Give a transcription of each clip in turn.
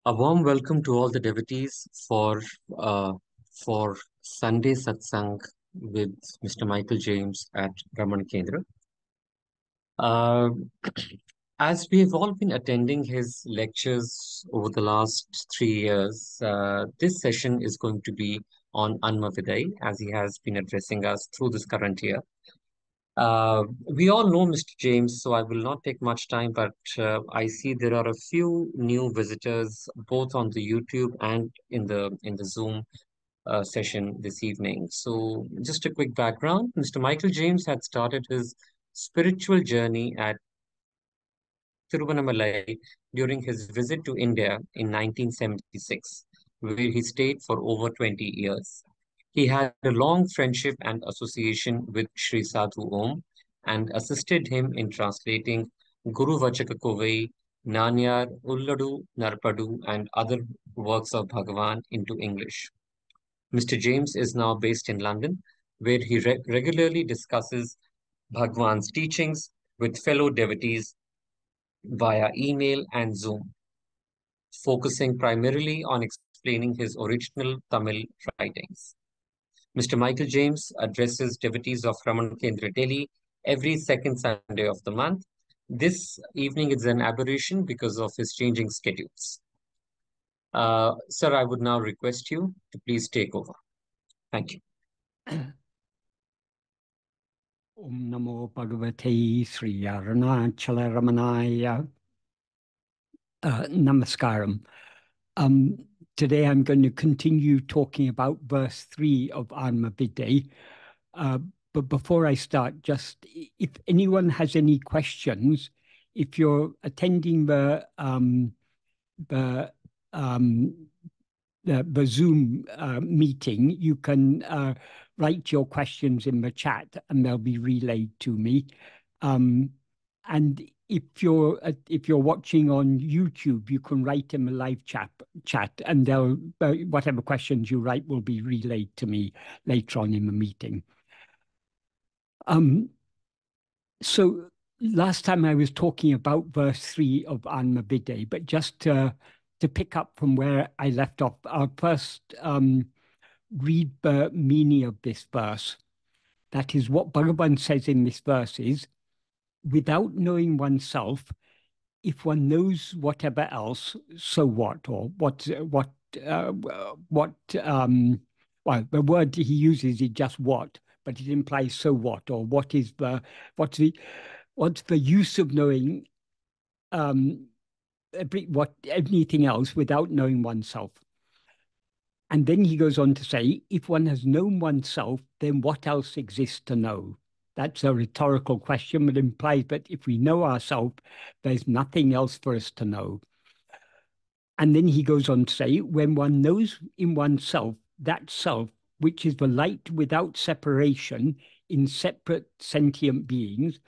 A warm welcome to all the devotees uh, for Sunday Satsang with Mr. Michael James at Ramana Kendra. Uh, as we have all been attending his lectures over the last 3 years, this session is going to be on Āṉma Viddai, as he has been addressing us through this current year. We all know Mr. James, so I will not take much time, but I see there are a few new visitors both on the YouTube and in the Zoom session this evening. So, just a quick background. Mr. Michael James had started his spiritual journey at Tiruvannamalai during his visit to India in 1976, where he stayed for over 20 years. He had a long friendship and association with Sri Sadhu Om and assisted him in translating Guru Vachakakovai, Nanyar, Ulladu, Narpadu, and other works of Bhagavan into English. Mr. James is now based in London, where he regularly discusses Bhagwan's teachings with fellow devotees via email and Zoom, focusing primarily on explaining his original Tamil writings. Mr. Michael James addresses devotees of Ramana Kendra Delhi every second Sunday of the month. This evening is an aberration because of his changing schedules. Sir, I would now request you to please take over. Thank you. Om Namo Bhagavate Sri Yaṛindiḍiṛpiṇ Ramanaya. Namaskaram. Today I'm going to continue talking about verse 3 of Āṉma Viddai. But before I start, just if anyone has any questions, if you're attending the Zoom meeting, you can write your questions in the chat and they'll be relayed to me. And if you're watching on YouTube, you can write in the live chat and they'll whatever questions you write will be relayed to me later on in the meeting. So last time I was talking about verse 3 of Āṉma Viddai, but just to pick up from where I left off, I'll first read the meaning of this verse. That is, what Bhagavan says in this verse is, without knowing oneself, if one knows whatever else, so what? Or well, the word he uses is just what, but it implies so what, or what's the use of knowing anything else without knowing oneself. And then he goes on to say, if one has known oneself, then what else exists to know? That's a rhetorical question, but implies that if we know ourselves, there's nothing else for us to know. And then he goes on to say, when one knows in oneself, that self, which is the light without separation in separate sentient beings,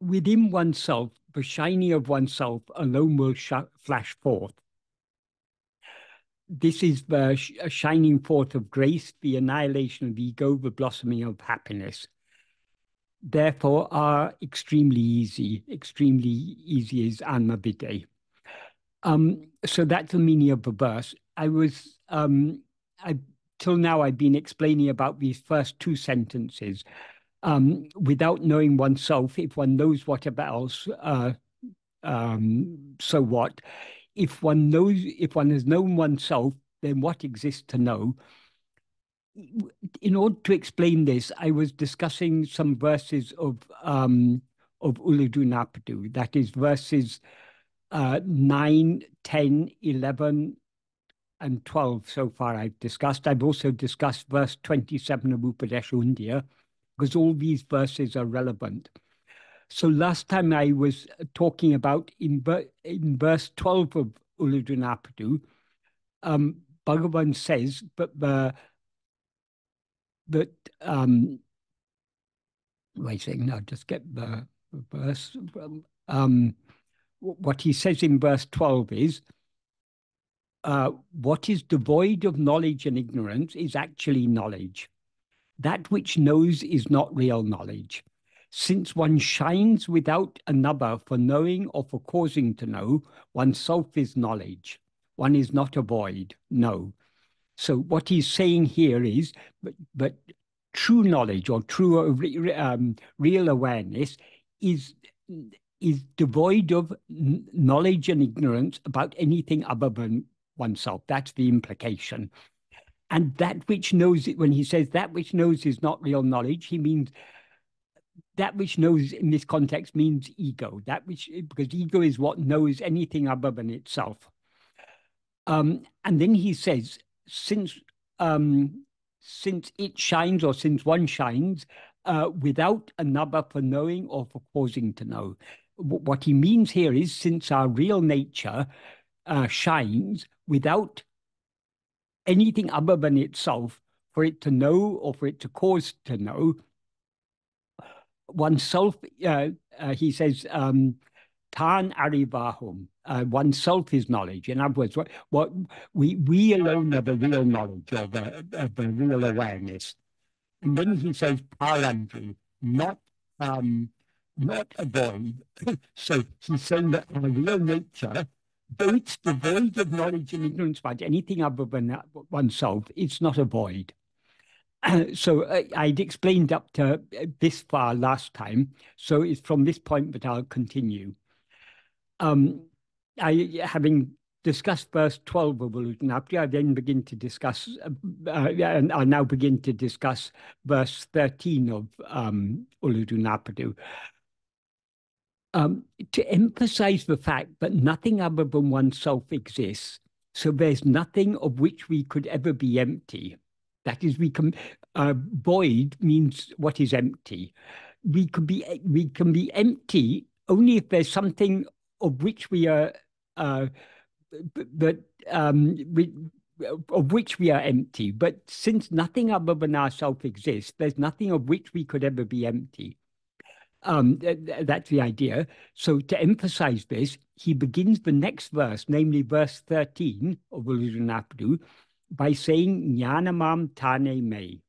within oneself, the shining of oneself alone will flash forth. This is the shining forth of grace, the annihilation of ego, the blossoming of happiness. Therefore, are extremely easy is Āṉma Viddai. So that's the meaning of the verse. Till now I've been explaining about these first two sentences. Without knowing oneself, if one knows whatever else, so what? If one has known oneself, then what exists to know? In order to explain this, I was discussing some verses of Ulladu, that is verses 9, 10, 11, and 12 so far I've discussed. I've also discussed verse 27 of Upadesha, because all these verses are relevant. So last time I was talking about in verse 12 of Ulladu, Bhagavan says wait a second, I'll just get the verse. What he says in verse 12 is, what is devoid of knowledge and ignorance is actually knowledge. That which knows is not real knowledge. Since one shines without another for knowing or for causing to know, oneself is knowledge. One is not a void, no. So what he's saying here is, but true knowledge or true real awareness is devoid of knowledge and ignorance about anything other than oneself. That's the implication. And that which knows it, when he says that which knows is not real knowledge, he means that which knows in this context means ego. That which, because ego is what knows anything other than itself. And then he says, since it shines, or since one shines, without another for knowing or for causing to know. What he means here is, since our real nature shines without anything other than itself for it to know or for it to cause to know, oneself, he says, taṉṇai, oneself is knowledge. In other words, what we alone are the real knowledge of the real awareness. And then he says, paranju, not a void. So he's saying that our real nature, though it's devoid of knowledge and ignorance about anything other than oneself, it's not a void. So I'd explained up to this far last time. So it's from this point that I'll continue. Having discussed verse 12 of Ulutunapadu, I then begin to discuss, and I'll now begin to discuss verse 13 of Ulutunapadu. To emphasize the fact that nothing other than oneself exists, so there's nothing of which we could ever be empty. That is, void means what is empty. We can be empty only if there's something of which we are of which we are empty. But since nothing other than ourself exists, there's nothing of which we could ever be empty. That's the idea. So to emphasize this, he begins the next verse, namely verse 13 of Ulutunapadu, by saying ஞானமாம் taṉṇai.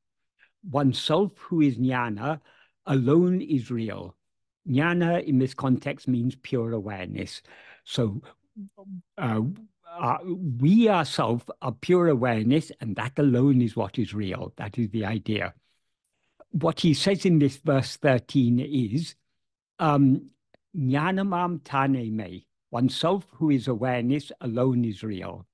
Oneself who is jnana alone is real. Jnana in this context means pure awareness. So we ourselves are pure awareness, and that alone is what is real. That is the idea. What he says in this verse 13 is ஞானமாம் taṉṇai. Oneself who is awareness alone is real.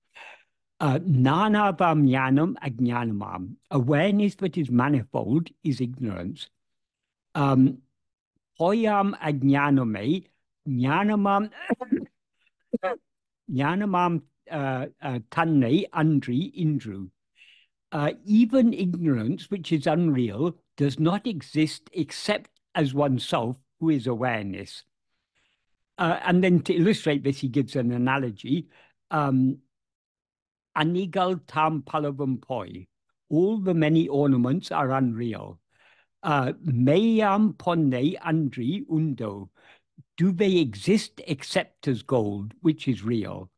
Nānāvam jnanam ajñānamam. Awareness that is manifold is ignorance. Hoyam ajñāname, jnanamam taṉṇai andri indru. Even ignorance, which is unreal, does not exist except as oneself who is awareness. And then to illustrate this, he gives an analogy. Anigal tam palavam poi. All the many ornaments are unreal. Mayam ponne andri undo. Do they exist except as gold, which is real?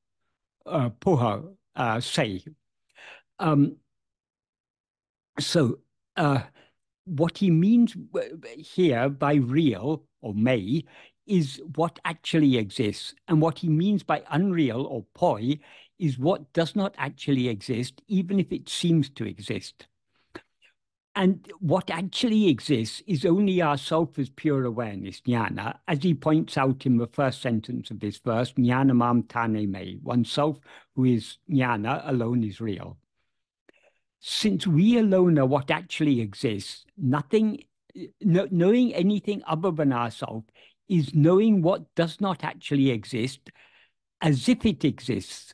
Puha say. So what he means here by real or may is what actually exists. And what he means by unreal or poi is what does not actually exist, even if it seems to exist. And what actually exists is only ourself as pure awareness, jnana, as he points out in the first sentence of this verse, jnanamam taṉṇai. Oneself who is jnana alone is real. Since we alone are what actually exists, knowing anything other than ourselves is knowing what does not actually exist as if it exists,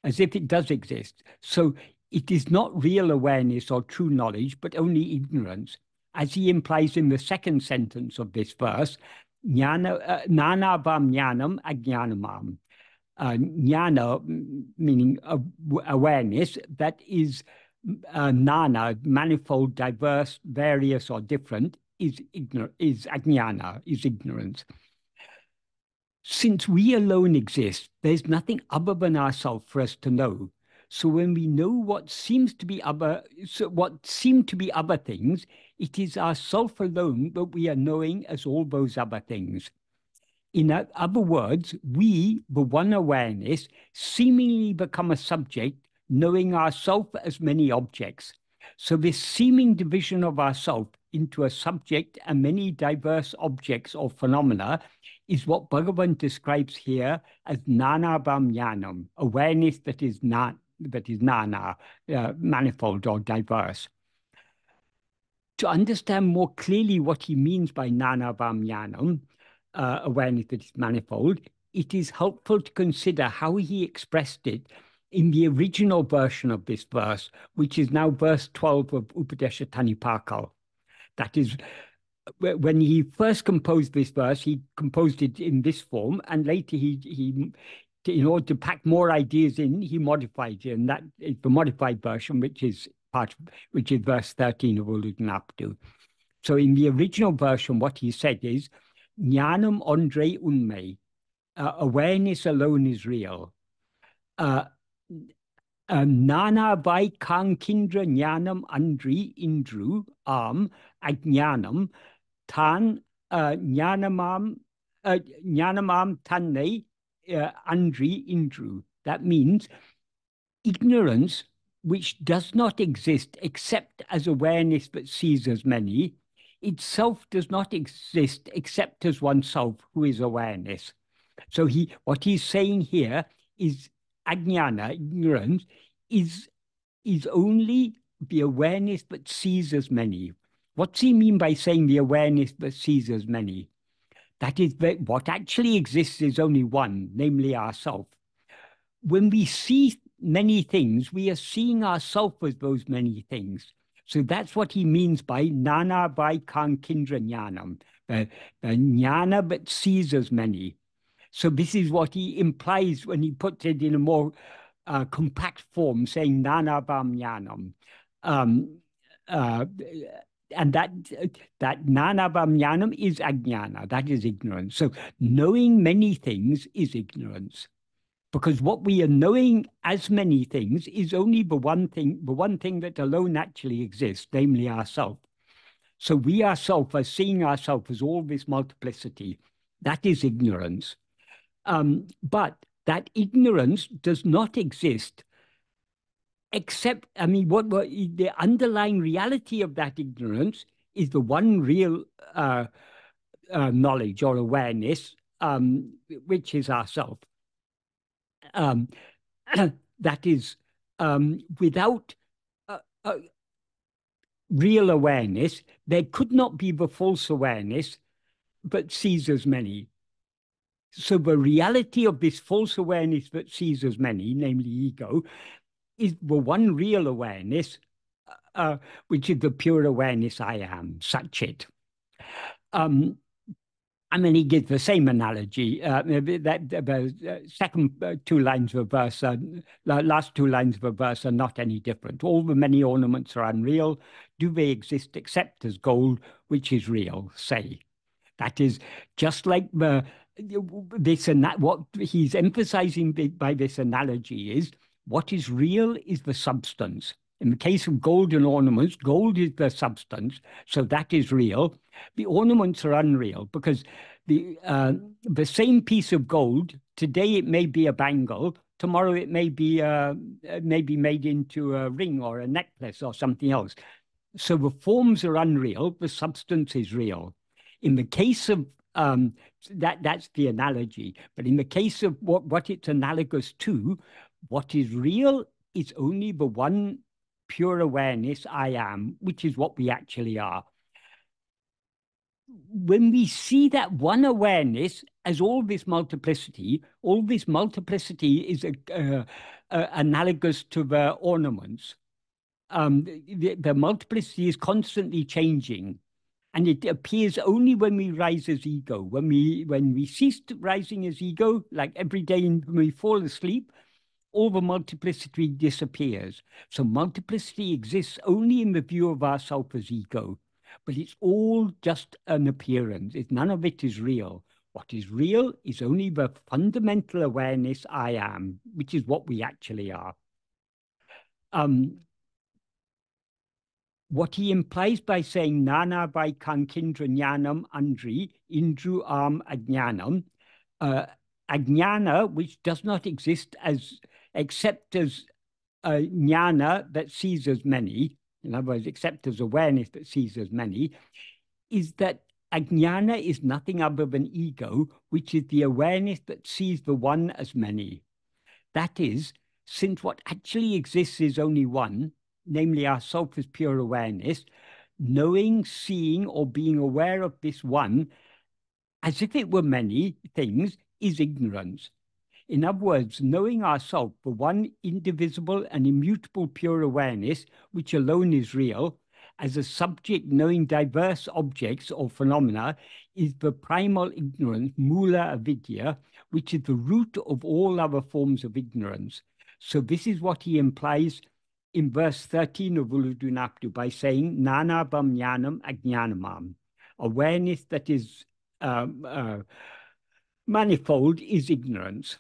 as if it does exist. So it is not real awareness or true knowledge, but only ignorance. As he implies in the second sentence of this verse, nānāvam jnanam ajñānamam. Jnana, meaning awareness, that is nāna, manifold, diverse, various, or different, is ajñāna, is ignorance. Since we alone exist, there's nothing other than ourselves for us to know. So when we know what seem to be other things, it is ourself alone that we are knowing as all those other things. In other words, we, the one awareness, seemingly become a subject, knowing ourself as many objects. So this seeming division of ourself into a subject and many diverse objects or phenomena is what Bhagavan describes here as ṇāṇabhamyanam, awareness that is nana, manifold or diverse. To understand more clearly what he means by ṇāṇabhamyanam, awareness that is manifold, it is helpful to consider how he expressed it in the original version of this verse, which is now verse 12 of Upadesha Tanipakal. That is, when he first composed this verse, he composed it in this form, and later he in order to pack more ideas in, he modified it, and that is the modified version, which is verse 13 of Uλλadaṛiya. So in the original version, what he said is, Jnanam andre unmai, awareness alone is real. Nana vai kankindra jnanam andri indru ajnanam tan jnanamam taṉṉai andri indru. That means ignorance, which does not exist except as awareness but sees as many, itself does not exist except as oneself, who is awareness. So what he's saying here is ajnana, ignorance, is only the awareness but sees as many. What's he mean by saying the awareness but sees as many? That is, what actually exists is only one, namely ourself. When we see many things, we are seeing ourselves as those many things. So that's what he means by nana vai kankindra jnanam, the jnana but sees as many. So this is what he implies when he puts it in a more compact form, saying ṇāṇabhamyanam. And that ṇāṇabhamyanam is ajnana, that is ignorance. So knowing many things is ignorance. Because what we are knowing as many things is only the one thing that alone actually exists, namely ourself. So we ourselves are seeing ourselves as all this multiplicity. That is ignorance. But that ignorance does not exist except, what the underlying reality of that ignorance is the one real knowledge or awareness, which is ourself. That is, without real awareness, there could not be the false awareness, but sees as many. So the reality of this false awareness that sees as many, namely ego, is the one real awareness, which is the pure awareness I am, Satchit. He gives the same analogy. The second two lines of a verse, last two lines of a verse are not any different. All the many ornaments are unreal. Do they exist except as gold, which is real? Say. That is just like what he's emphasizing by this analogy is what is real is the substance. In the case of gold and ornaments, gold is the substance, so that is real. The ornaments are unreal because the same piece of gold, today it may be a bangle, tomorrow it may be made into a ring or a necklace or something else. So the forms are unreal, the substance is real. In the case of that's the analogy, but in the case of what it's analogous to, what is real is only the one pure awareness I am, which is what we actually are. When we see that one awareness as all this multiplicity is analogous to the ornaments. The multiplicity is constantly changing, and it appears only when we rise as ego. When we cease rising as ego, like every day when we fall asleep, all the multiplicity disappears. So multiplicity exists only in the view of ourself as ego, but it's all just an appearance. None of it is real. What is real is only the fundamental awareness I am, which is what we actually are. What he implies by saying nana vai kankindra jnanam andri indru ajnanam, ajnana, which does not exist except as jnana that sees as many, in other words, except as awareness that sees as many, is that ajnana is nothing other than ego, which is the awareness that sees the one as many. That is, since what actually exists is only one, namely our self as pure awareness, knowing, seeing, or being aware of this one as if it were many things is ignorance. In other words, knowing ourself for one indivisible and immutable pure awareness, which alone is real, as a subject knowing diverse objects or phenomena, is the primal ignorance, mula avidya, which is the root of all other forms of ignorance. So this is what he implies in verse 13 of Ulladu by saying, Nana bam jnanam ajnanamam. Awareness that is manifold is ignorance.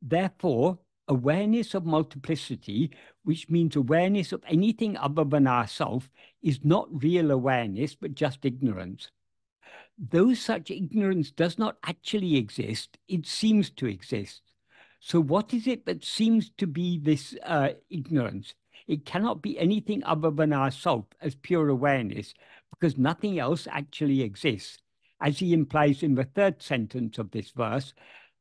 Therefore, awareness of multiplicity, which means awareness of anything other than ourself, is not real awareness, but just ignorance. Though such ignorance does not actually exist, it seems to exist. So what is it that seems to be this ignorance? It cannot be anything other than ourself as pure awareness, because nothing else actually exists. As he implies in the third sentence of this verse,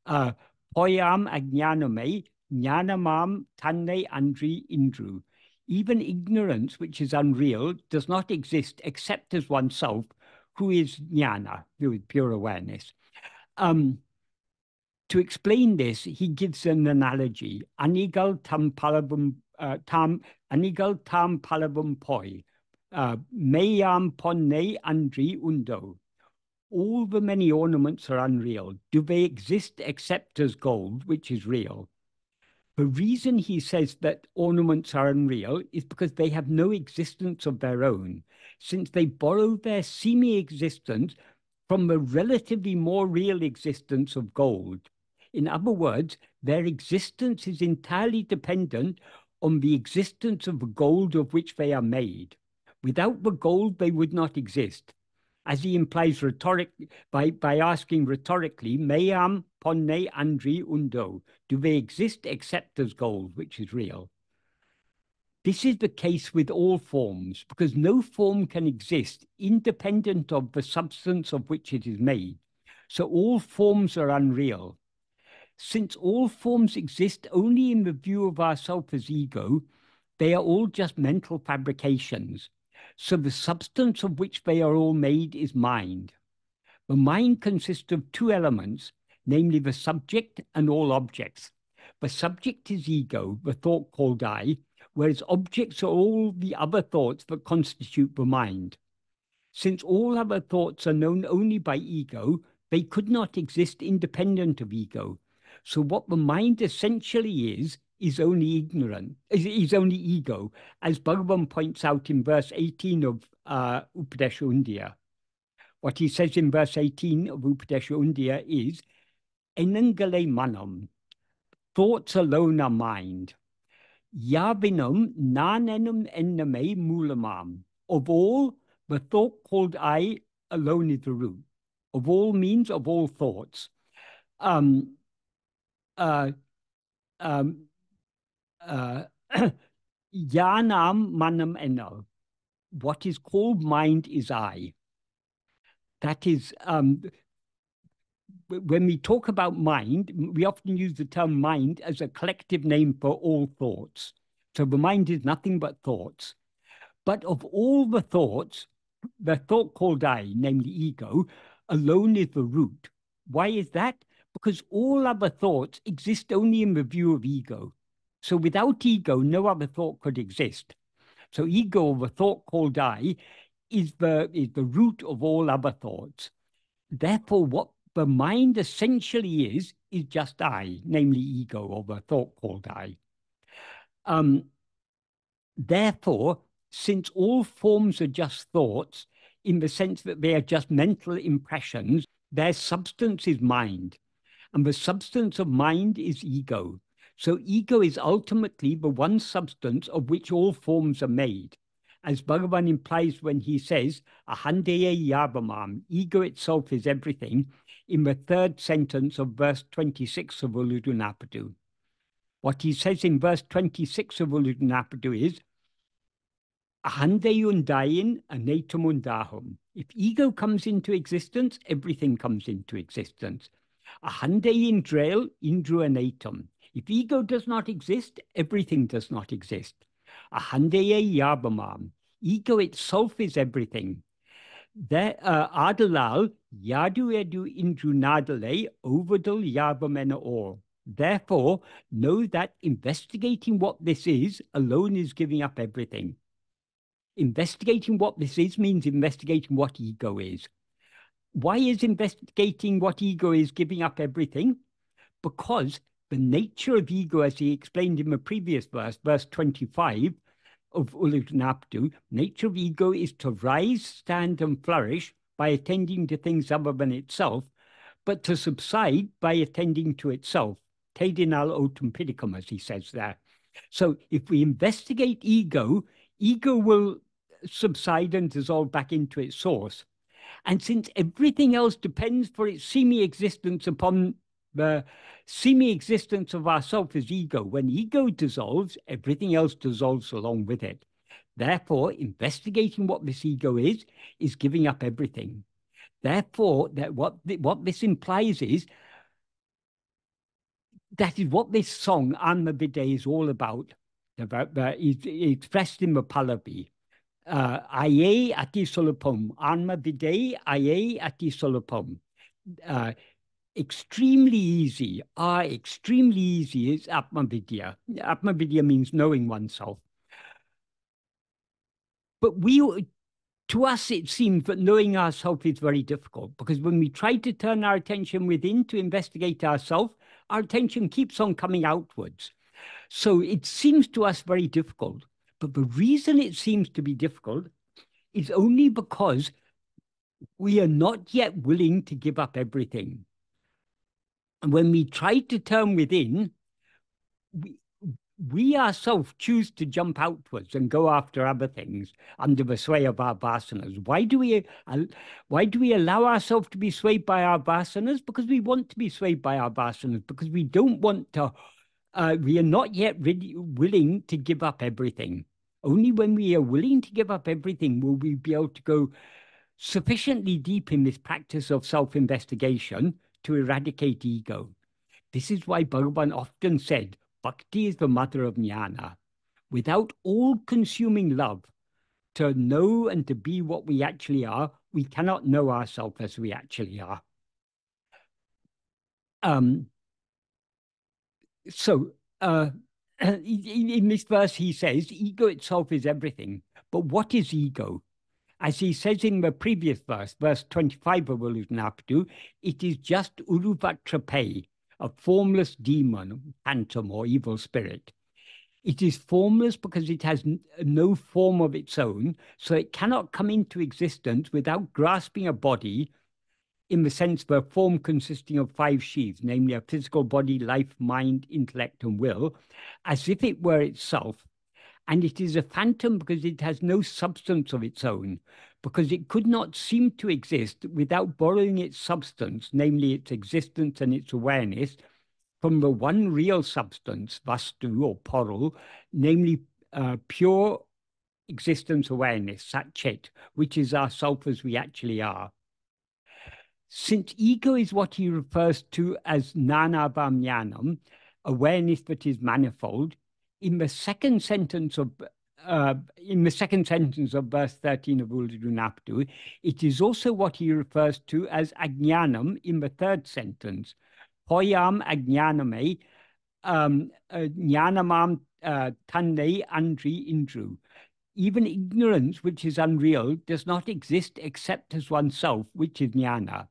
poyam ajnaname jnanamam taṉṉai andri indru. Even ignorance, which is unreal, does not exist except as oneself, who is jnana, who is pure awareness. To explain this, he gives an analogy. Anigal tam palabum poi, meyam ponne andri undo. All the many ornaments are unreal. Do they exist except as gold, which is real? The reason he says that ornaments are unreal is because they have no existence of their own, since they borrow their semi-existence from the relatively more real existence of gold. In other words, their existence is entirely dependent on the existence of the gold of which they are made. Without the gold, they would not exist. As he implies by asking rhetorically, Mayam ponne andri undo, do they exist except as gold, which is real? This is the case with all forms, because no form can exist independent of the substance of which it is made. So all forms are unreal. Since all forms exist only in the view of ourself as ego, they are all just mental fabrications. So the substance of which they are all made is mind. The mind consists of two elements, namely the subject and all objects. The subject is ego, the thought called I, whereas objects are all the other thoughts that constitute the mind. Since all other thoughts are known only by ego, they could not exist independent of ego. So what the mind essentially is only only ego, as Bhagavan points out in verse 18 of Upadesha Undiyya. What he says in verse 18 of Upadesha Undiyya is, Enangale manam, thoughts alone are mind. Yavinam nanenum enname mulamam. Of all, the thought called I alone is the root. Of all means of all thoughts. Yanam manam enno. What is called mind is I. That is, when we talk about mind, we often use the term mind as a collective name for all thoughts. So the mind is nothing but thoughts. But of all the thoughts, the thought called I, namely ego, alone is the root. Why is that? Because all other thoughts exist only in the view of ego. So without ego, no other thought could exist. So ego, the thought called I, is the root of all other thoughts. Therefore, what the mind essentially is just I, namely ego, or the thought called I. Therefore, since all forms are just thoughts, in the sense that they are just mental impressions, their substance is mind. And the substance of mind is ego. So ego is ultimately the one substance of which all forms are made. As Bhagavan implies when he says, Ahandeye yabamam, ego itself is everything, in the third sentence of verse 26 of Ulladu. What he says in verse 26 of Ulladu is, Ahandayundayin anatumundahum. If ego comes into existence, everything comes into existence. Ahandayin drail indru anatum. If ego does not exist, everything does not exist. Ahandaye yabamam. Ego itself is everything. There, adalal yadu edu indru nadale ovadal yabamena or. Therefore, know that investigating what this is alone is giving up everything. Investigating what this is means investigating what ego is. Why is investigating what ego is giving up everything? Because the nature of ego, as he explained in the previous verse, verse 25 of Ulladu, nature of ego is to rise, stand, and flourish by attending to things other than itself, but to subside by attending to itself. Tedinal otum pidicum, as he says there. So if we investigate ego, ego will subside and dissolve back into its source. And since everything else depends for its semi-existence upon the semi-existence of ourself as ego, when ego dissolves, everything else dissolves along with it. Therefore, investigating what this ego is giving up everything. Therefore, what this implies is, that is what this song, Āṉma Viddai, is all about. It's expressed in the Pallavi. Aiyē ati solapum. Āṉma Viddai, aiyē ati solapum. Extremely easy. Extremely easy is Atma-vichara. Atma-vichara means knowing oneself. But to us, it seems that knowing ourselves is very difficult, because when we try to turn our attention within to investigate ourselves, our attention keeps on coming outwards. So it seems to us very difficult. But the reason it seems to be difficult is only because we are not yet willing to give up everything. And when we try to turn within, we ourselves choose to jump outwards and go after other things under the sway of our vasanas. Why do we allow ourselves to be swayed by our vasanas? Because we want to be swayed by our vasanas, because we don't want to, we are not yet willing to give up everything. Only when we are willing to give up everything will we be able to go sufficiently deep in this practice of self-investigation to eradicate ego. This is why Bhagavan often said, Bhakti is the mother of jnana. Without all-consuming love to know and to be what we actually are, we cannot know ourselves as we actually are. In this verse, he says, ego itself is everything. But what is ego? As he says in the previous verse, verse 25 of Ulladu, it is just uruvatrape, a formless demon, phantom, or evil spirit. It is formless because it has no form of its own, so it cannot come into existence without grasping a body, in the sense of a form consisting of 5 sheaths, namely a physical body, life, mind, intellect, and will, as if it were itself. And it is a phantom because it has no substance of its own, because it could not seem to exist without borrowing its substance, namely its existence and its awareness, from the one real substance, vastu or porul, namely pure existence awareness, satchit, which is ourself as we actually are. Since ego is what he refers to as nanabhamyanam, awareness that is manifold, in the second sentence of verse 13 of Ulladu, it is also what he refers to as ajnanam in the third sentence. Hoyam ajnaname jnanamam taṉṉai andri indru. Even ignorance, which is unreal, does not exist except as oneself, which is jnana.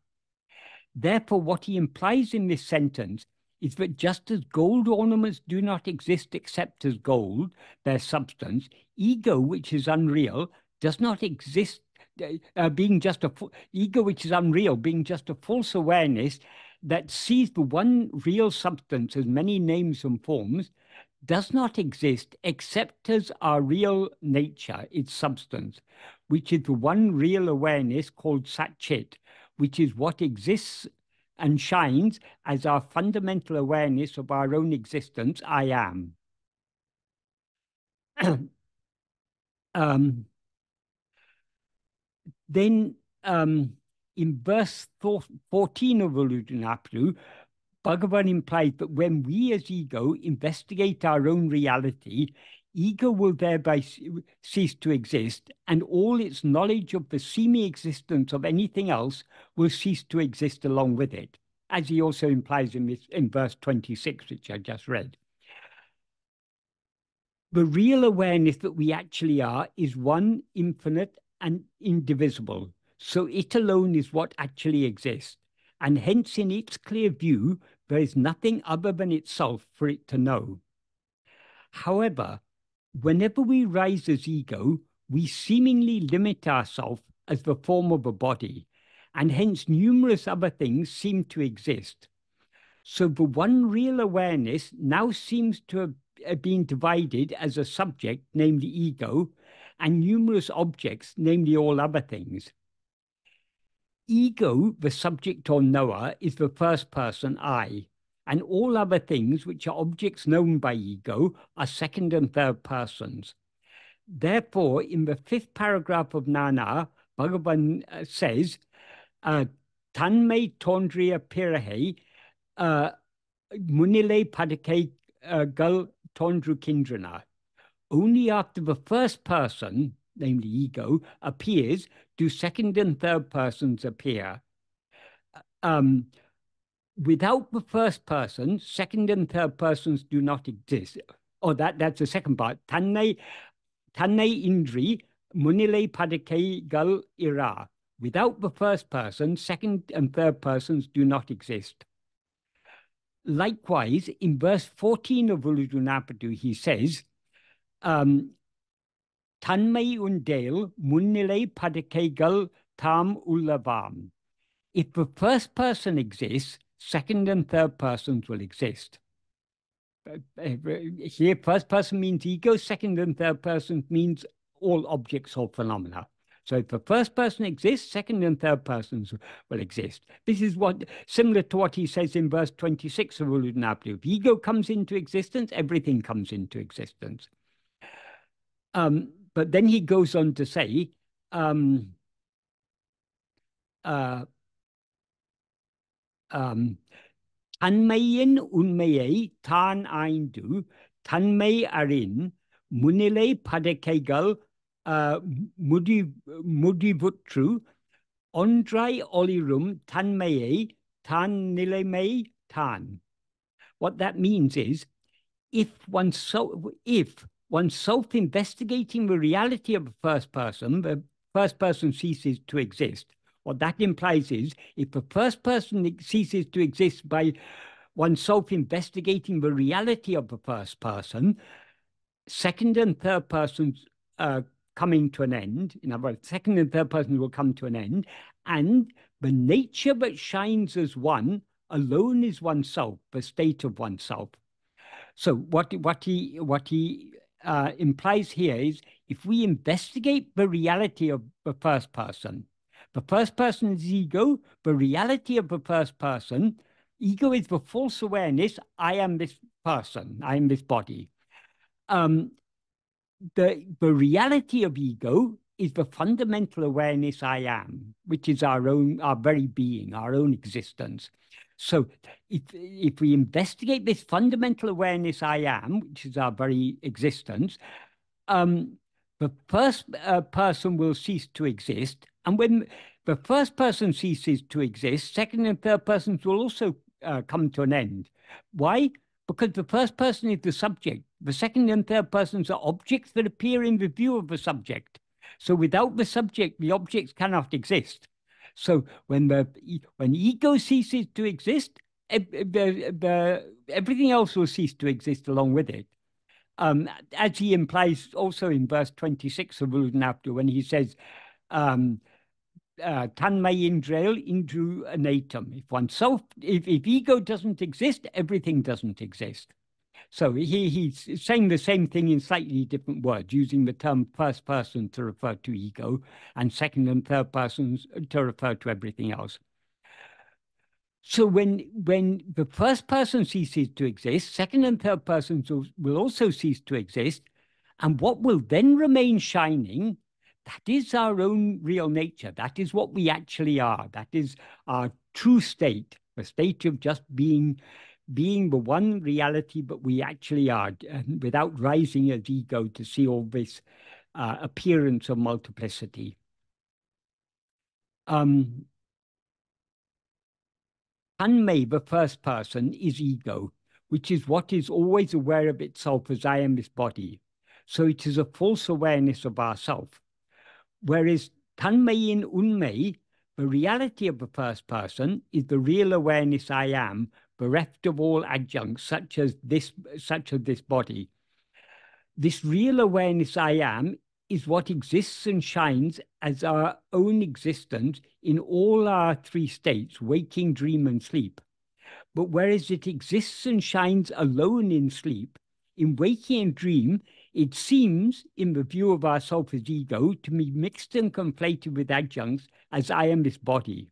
Therefore, what he implies in this sentence is that just as gold ornaments do not exist except as gold, their substance, ego, which is unreal, does not exist, ego, which is unreal, being just a false awareness that sees the one real substance as many names and forms, does not exist except as our real nature, its substance, which is the one real awareness called satchit, which is what exists and shines as our fundamental awareness of our own existence, I am. Then in verse 14 of Yuḻadaṛiya, Bhagavan implies that when we as ego investigate our own reality, ego will thereby cease to exist, and all its knowledge of the semi-existence of anything else will cease to exist along with it, as he also implies in verse 26, which I just read. The real awareness that we actually are is one, infinite and indivisible, so it alone is what actually exists, and hence in its clear view, there is nothing other than itself for it to know. However, whenever we rise as ego, we seemingly limit ourselves as the form of a body, and hence numerous other things seem to exist. So the one real awareness now seems to have been divided as a subject, namely ego, and numerous objects, namely all other things. Ego, the subject or knower, is the first person, I, and all other things which are objects known by ego are second and third persons. Therefore, in the 5th paragraph of taṉṇai, Bhagavan says, taṉṇai tondriya pirahe munile padake gal tondru kindrana. Only after the first person, namely ego, appears, do second and third persons appear. Without the first person, second and third persons do not exist. Oh, that's the second part. Taṉṇai indri munile padake gal ira. Without the first person, second and third persons do not exist. Likewise, in verse 14 of Yuḻadaṛiya, he says, taṉṇai undale munile padake gal tam ullavam. If the first person exists, second and third persons will exist. Here, first person means ego, second and third person means all objects or phenomena. So if the first person exists, second and third persons will exist. This is similar to what he says in verse 26 of Yuḻadaṛiya. If ego comes into existence, everything comes into existence. But then he goes on to say, taṉṇaiயின் உண்மையை தான் ஆய்ந்து தன்மை அறின் முன்னிலை படைக்கைகள் முடிவுற்று ஒன்றாய் ஒளிரும் தன்மையை தான் நிலைமை தான். What that means is, if one's self-investigating the reality of the first person ceases to exist. What that implies is, if the first person ceases to exist by oneself investigating the reality of the first person, second and third persons coming to an end. In other words, second and third persons will come to an end, and the nature that shines as one alone is oneself, the state of oneself. So what he implies here is, if we investigate the reality of the first person is ego, the reality of the first person, ego is the false awareness, I am this person, I am this body. The reality of ego is the fundamental awareness I am, which is our very being, our own existence. So if we investigate this fundamental awareness I am, which is our very existence, the first person will cease to exist. And when the first person ceases to exist, second and third persons will also come to an end. Why? Because the first person is the subject. The second and third persons are objects that appear in the view of the subject. So without the subject, the objects cannot exist. So when ego ceases to exist, everything else will cease to exist along with it. As he implies also in verse 26 of Yuḻadaṛiya, when he says, taṉṇai indru anatam. If ego doesn't exist, everything doesn't exist. So he's saying the same thing in slightly different words, using the term first person to refer to ego and second and third persons to refer to everything else. So when the first person ceases to exist, second and third persons will also cease to exist. And what will then remain shining, that is our own real nature. That is what we actually are. That is our true state, the state of just being the one reality, but we actually are, without rising as ego to see all this appearance of multiplicity. Taṉṉai, the first person, is ego, which is what is always aware of itself as I am this body. So it is a false awareness of ourself. Whereas taṉṉai in uṉmai, the reality of the first person, is the real awareness I am, bereft of all adjuncts, such as this body. This real awareness I am is what exists and shines as our own existence in all our three states, waking, dream, and sleep. But whereas it exists and shines alone in sleep, in waking and dream, it seems, in the view of ourself as ego, to be mixed and conflated with adjuncts as I am this body.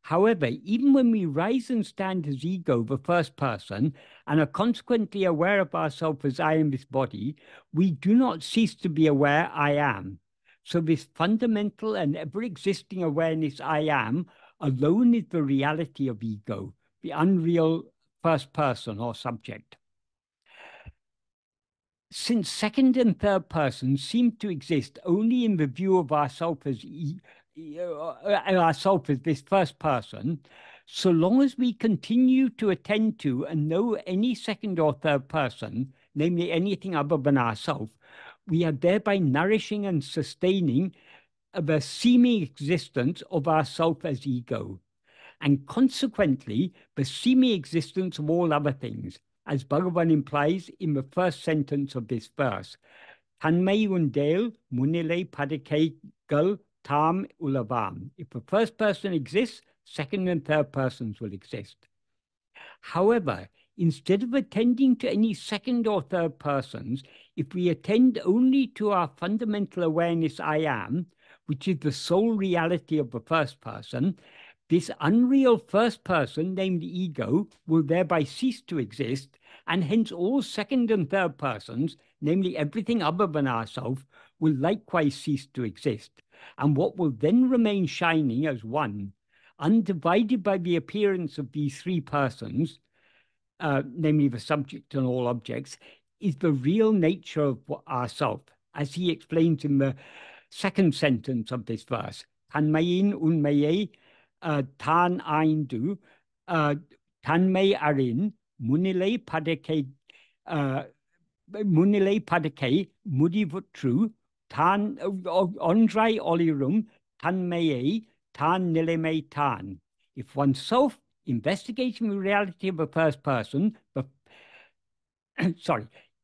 However, even when we rise and stand as ego, the first person, and are consequently aware of ourselves as I am this body, we do not cease to be aware I am. So this fundamental and ever-existing awareness I am alone is the reality of ego, the unreal first person or subject. Since second and third persons seem to exist only in the view of ourself as this first person, so long as we continue to attend to and know any second or third person, namely anything other than ourself, we are thereby nourishing and sustaining the seeming existence of ourself as ego, and consequently the seeming existence of all other things, as Bhagavan implies in the first sentence of this verse. Taṉṉai undale munile padikegal tam ulavam. If the first person exists, second and third persons will exist. However, instead of attending to any second or third persons, if we attend only to our fundamental awareness I am, which is the sole reality of the first person, this unreal first person, named ego, will thereby cease to exist, and hence all second and third persons, namely everything other than ourselves, will likewise cease to exist. And what will then remain shining as one, undivided by the appearance of these three persons, namely the subject and all objects, is the real nature of ourself, as he explains in the second sentence of this verse. Taṉṉai uṉmai tān aindu, taṉmai arin, munile padake mudivutru, tān ondrai olirum, taṉmai tān nilemai tān. If oneself investigating the reality of a first person,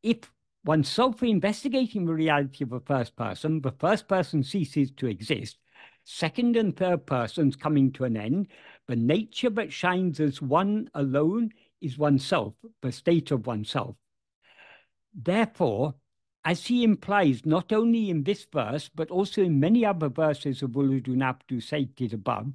if oneself investigating the reality of a first person, the first person ceases to exist, second and third persons coming to an end, the nature that shines as one alone is oneself, the state of oneself. Therefore, as he implies not only in this verse, but also in many other verses of Ulladu cited above,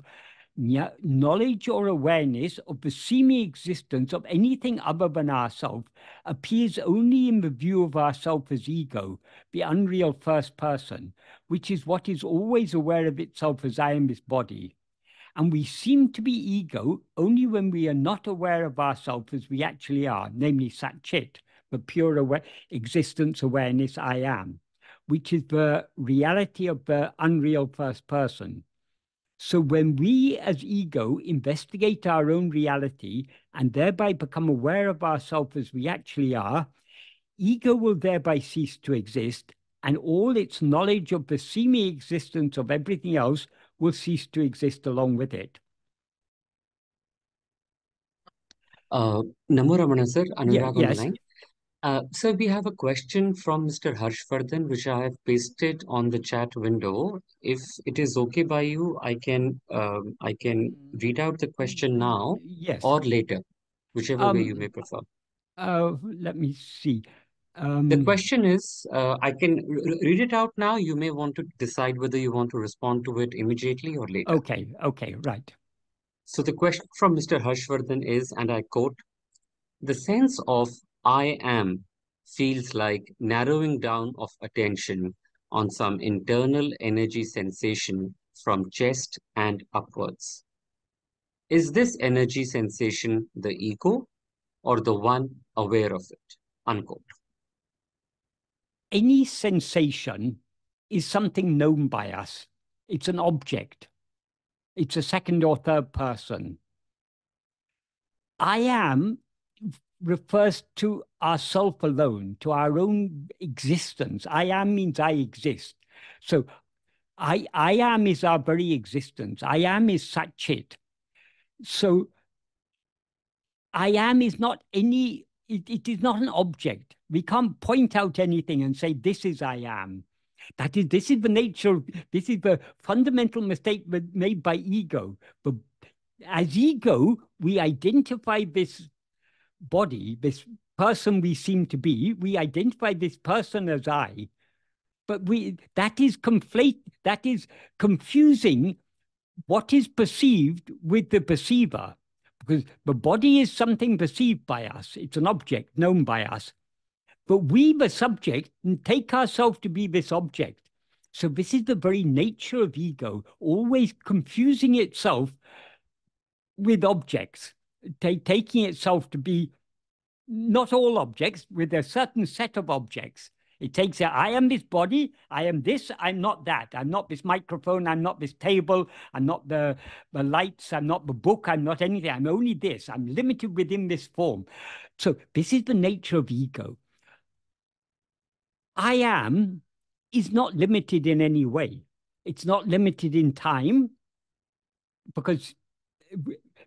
knowledge or awareness of the seeming existence of anything other than ourself appears only in the view of ourself as ego, the unreal first person, which is what is always aware of itself as I am this body. And we seem to be ego only when we are not aware of ourselves as we actually are, namely Sat-Chit, the pure existence awareness I am, which is the reality of the unreal first person. So when we as ego investigate our own reality and thereby become aware of ourselves as we actually are, ego will thereby cease to exist, and all its knowledge of the seeming existence of everything else will cease to exist along with it. Namo Ramana sir, Anurag on the Yes. line. Sir, we have a question from Mr. Harshvardhan, which I have pasted on the chat window. If it is okay by you, I can read out the question now Yes. or later, whichever way you may prefer. Let me see. The question is, I can read it out now. You may want to decide whether you want to respond to it immediately or later. Okay, right. So the question from Mr. Harshvardhan is, and I quote, the sense of I am feels like narrowing down of attention on some internal energy sensation from chest and upwards. Is this energy sensation the ego or the one aware of it? Unquote. Any sensation is something known by us. It's an object. It's a second or third person. I am refers to ourself alone, to our own existence. I am means I exist. So I am is our very existence. I am is Satchit. So I am is not any, it is not an object. We can't point out anything and say, this is I am. This is the nature, this is the fundamental mistake made by ego. But as ego, we identify this body, this person we seem to be, we identify this person as I, but that is confusing what is perceived with the perceiver, because the body is something perceived by us. It's an object known by us. But we, the subject, take ourselves to be this object. So this is the very nature of ego, always confusing itself with objects, taking itself to be not all objects, with a certain set of objects. It takes I am this body, I am this, I'm not that. I'm not this microphone, I'm not this table, I'm not the lights, I'm not the book, I'm not anything, I'm only this. I'm limited within this form. So this is the nature of ego. I am is not limited in any way. It's not limited in time, because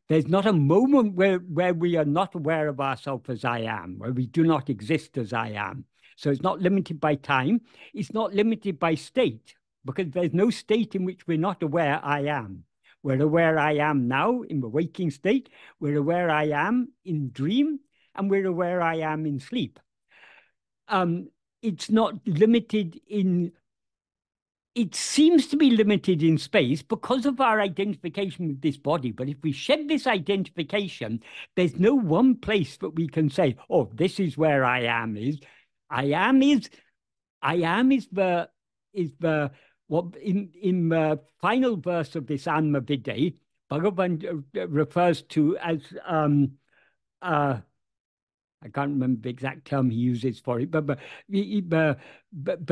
there's not a moment where we are not aware of ourselves as I am, where we do not exist as I am. So it's not limited by time. It's not limited by state, because there's no state in which we're not aware I am. We're aware I am now in the waking state. We're aware I am in dream, and we're aware I am in sleep. It's not limited in. It seems to be limited in space because of our identification with this body. But if we shed this identification, there's no one place that we can say, oh, this is where I am is. I am is the what in the final verse of this Āṉma Viddai, Bhagavan refers to as I can't remember the exact term he uses for it, but the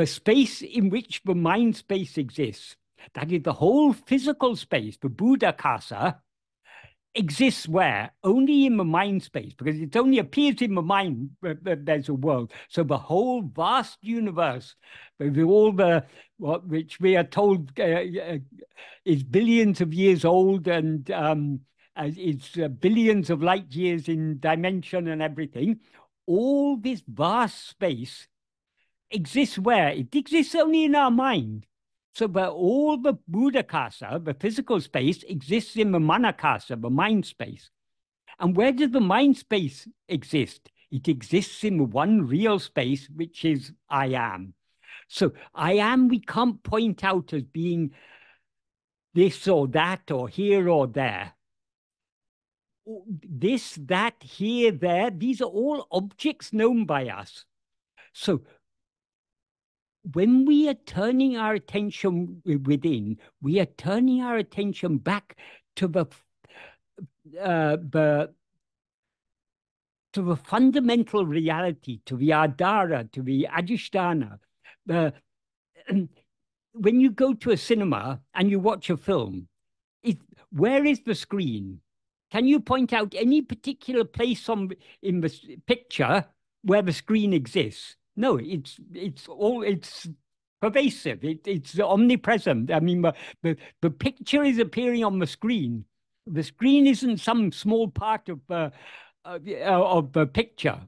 space in which the mind space exists, that is the whole physical space, the Buddhakasa, exists where? Only in the mind space, because it only appears in the mind that there's a world. So the whole vast universe, with all which we are told is billions of years old and it's billions of light years in dimension and everything, all this vast space exists where? It exists only in our mind. So but all the Buddhakasa, the physical space, exists in the Manakasa, the mind space. And where does the mind space exist? It exists in the one real space, which is I am. So I am, we can't point out as being this or that or here or there. This, that, here, there, these are all objects known by us. So when we are turning our attention within, we are turning our attention back to the fundamental reality, to the adhara, to the adhisthana. When you go to a cinema and you watch a film, where is the screen? Can you point out any particular place in the picture where the screen exists? No, it's pervasive. It's omnipresent. I mean, the picture is appearing on the screen. The screen isn't some small part of the picture.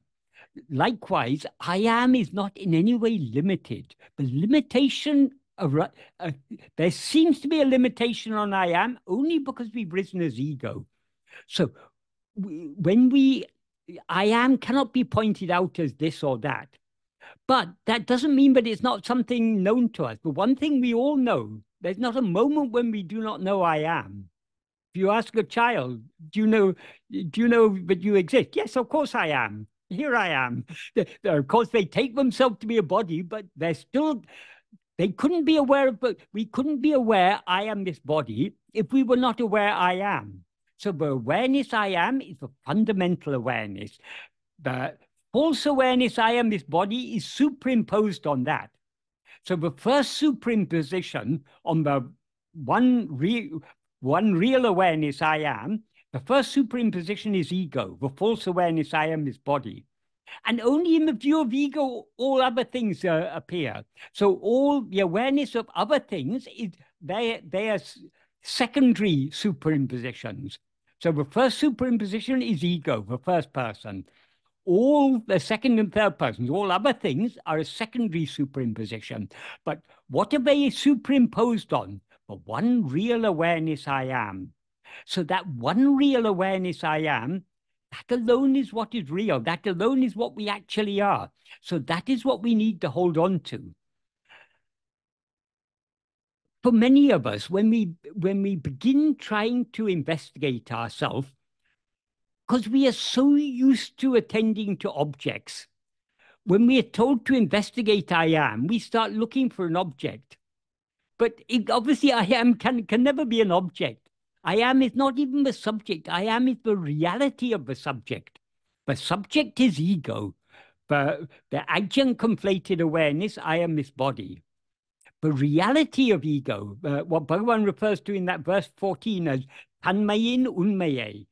Likewise, I am is not in any way limited. The limitation there seems to be a limitation on I am only because we've risen as ego. So I am cannot be pointed out as this or that. But that doesn't mean that it's not something known to us. But one thing we all know, there's not a moment when we do not know I am. If you ask a child, do you know that you exist? Yes, of course I am. Here I am. Of course, they take themselves to be a body, but they couldn't be aware of, we couldn't be aware I am this body if we were not aware I am. So the awareness I am is the fundamental awareness. The false awareness I am this body is superimposed on that. So the first superimposition on the one real awareness I am, the first superimposition is ego. The false awareness I am this body. And only in the view of ego, all other things appear. So all the awareness of other things, they are secondary superimpositions. So the first superimposition is ego, the first person. All the second and third persons, all other things are a secondary superimposition. But what are they superimposed on? The one real awareness I am. So that one real awareness I am, that alone is what is real. That alone is what we actually are. So that is what we need to hold on to. For many of us, when we begin trying to investigate ourselves, because we are so used to attending to objects, when we are told to investigate I am, we start looking for an object. But obviously, I am can never be an object. I am is not even the subject. I am is the reality of the subject. The subject is ego. The adjunct conflated awareness, I am this body. The reality of ego, what Bhagavan refers to in that verse 14 as taṉṇai uṇmaye,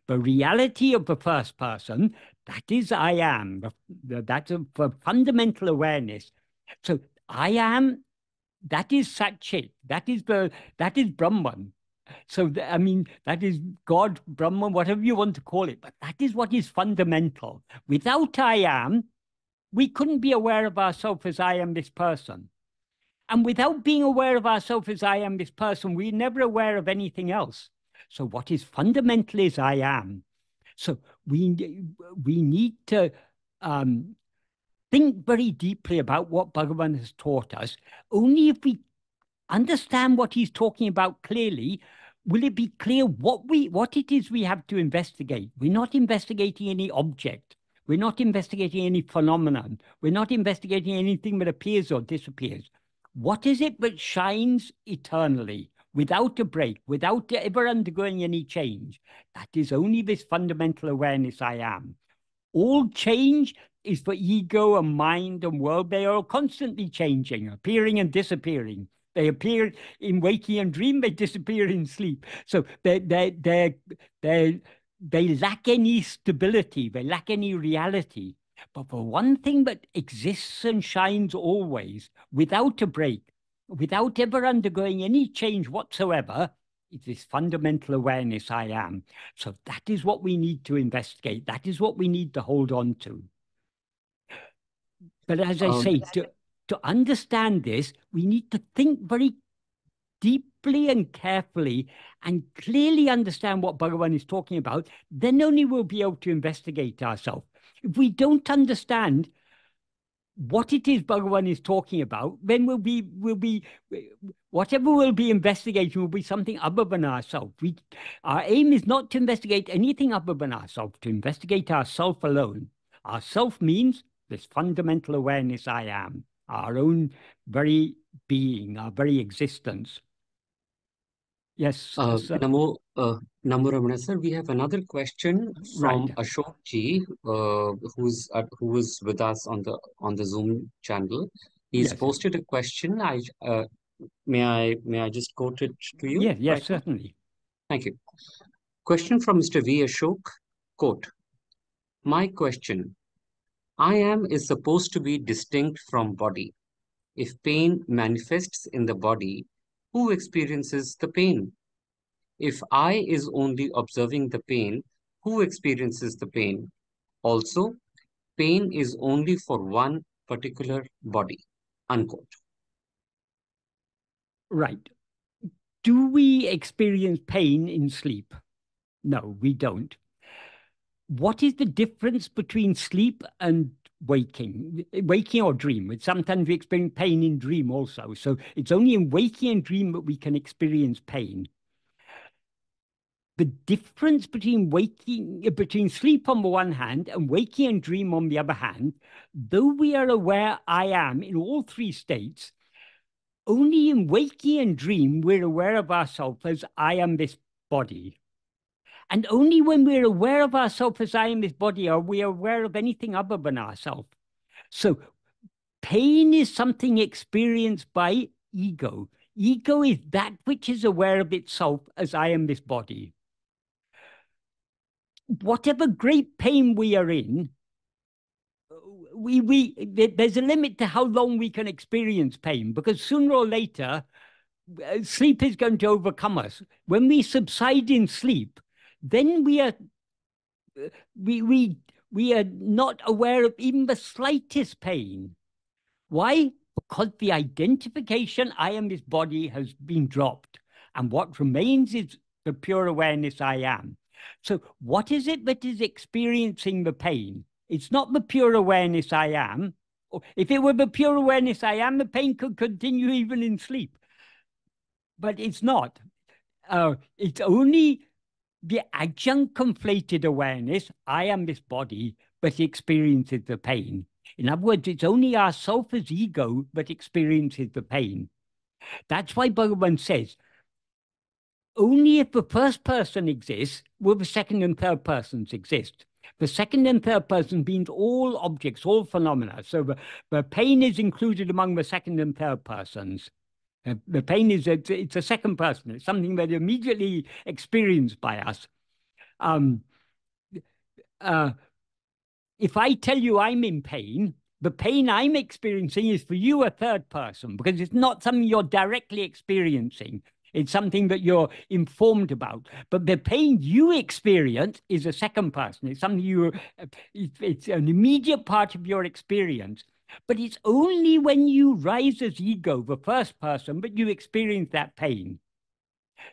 the reality of the first person, that is I am. That's a fundamental awareness. So I am, that is Satchit. That is Brahman. So, I mean, that is God, Brahman, whatever you want to call it. But that is what is fundamental. Without I am, we couldn't be aware of ourselves as I am this person. And without being aware of ourselves as I am this person, we're never aware of anything else. So what is fundamental is I am. So we need to think very deeply about what Bhagavan has taught us. Only if we understand what he's talking about clearly, will it be clear what it is we have to investigate. We're not investigating any object. We're not investigating any phenomenon. We're not investigating anything that appears or disappears. What is it that shines eternally, without a break, without ever undergoing any change? That is only this fundamental awareness I am. All change is for ego and mind and world. They are constantly changing, appearing and disappearing. They appear in waking and dream, they disappear in sleep. So they lack any stability, they lack any reality. But for one thing that exists and shines always, without a break, without ever undergoing any change whatsoever, is this fundamental awareness I am. So that is what we need to investigate. That is what we need to hold on to. But as I say, to understand this, we need to think very deeply and carefully and clearly understand what Bhagavan is talking about. Then only we'll be able to investigate ourselves. If we don't understand what it is Bhagavan is talking about, then whatever we'll be investigating will be something other than ourselves. Our aim is not to investigate anything other than ourselves, to investigate ourself alone. Ourself means this fundamental awareness I am, our own very being, our very existence. Yes. Namo Ramana sir, we have another question from Right. Ashok ji, who is with us on the Zoom channel. He's Yes. posted a question. May I just quote it to you? Yes, right now? certainly. Thank you. Question from Mr. V. Ashok, quote, my question, I am is supposed to be distinct from body. If pain manifests in the body, who experiences the pain? If I is only observing the pain, who experiences the pain? Also, pain is only for one particular body, unquote. Right. Do we experience pain in sleep? No, we don't. What is the difference between sleep and waking or dream? Sometimes we experience pain in dream also. So it's only in waking and dream that we can experience pain. the difference between between sleep on the one hand and waking and dream on the other hand, though we are aware I am in all three states, only in waking and dream we're aware of ourselves as I am this body. And only when we're aware of ourselves as I am this body are we aware of anything other than ourselves. So pain is something experienced by ego. Ego is that which is aware of itself as I am this body. Whatever great pain we are in, there's a limit to how long we can experience pain, because sooner or later, sleep is going to overcome us. When we subside in sleep, then we are not aware of even the slightest pain. Why? Because the identification, I am this body, has been dropped. And what remains is the pure awareness I am. So what is it that is experiencing the pain? It's not the pure awareness I am. If it were the pure awareness I am, the pain could continue even in sleep. But it's not. It's only the adjunct conflated awareness, I am this body, that experiences the pain. In other words, it's only our self as ego that experiences the pain. That's why Bhagavan says, only if the first person exists will the second and third persons exist. The second and third person means all objects, all phenomena. So the pain is included among the second and third persons. The pain is, it's a second person. It's something that is immediately experienced by us. If I tell you I'm in pain, the pain I'm experiencing is for you a third person, because it's not something you're directly experiencing. It's something that you're informed about. But the pain you experience is a second person. It's something it's an immediate part of your experience. But it's only when you rise as ego, the first person, that you experience that pain.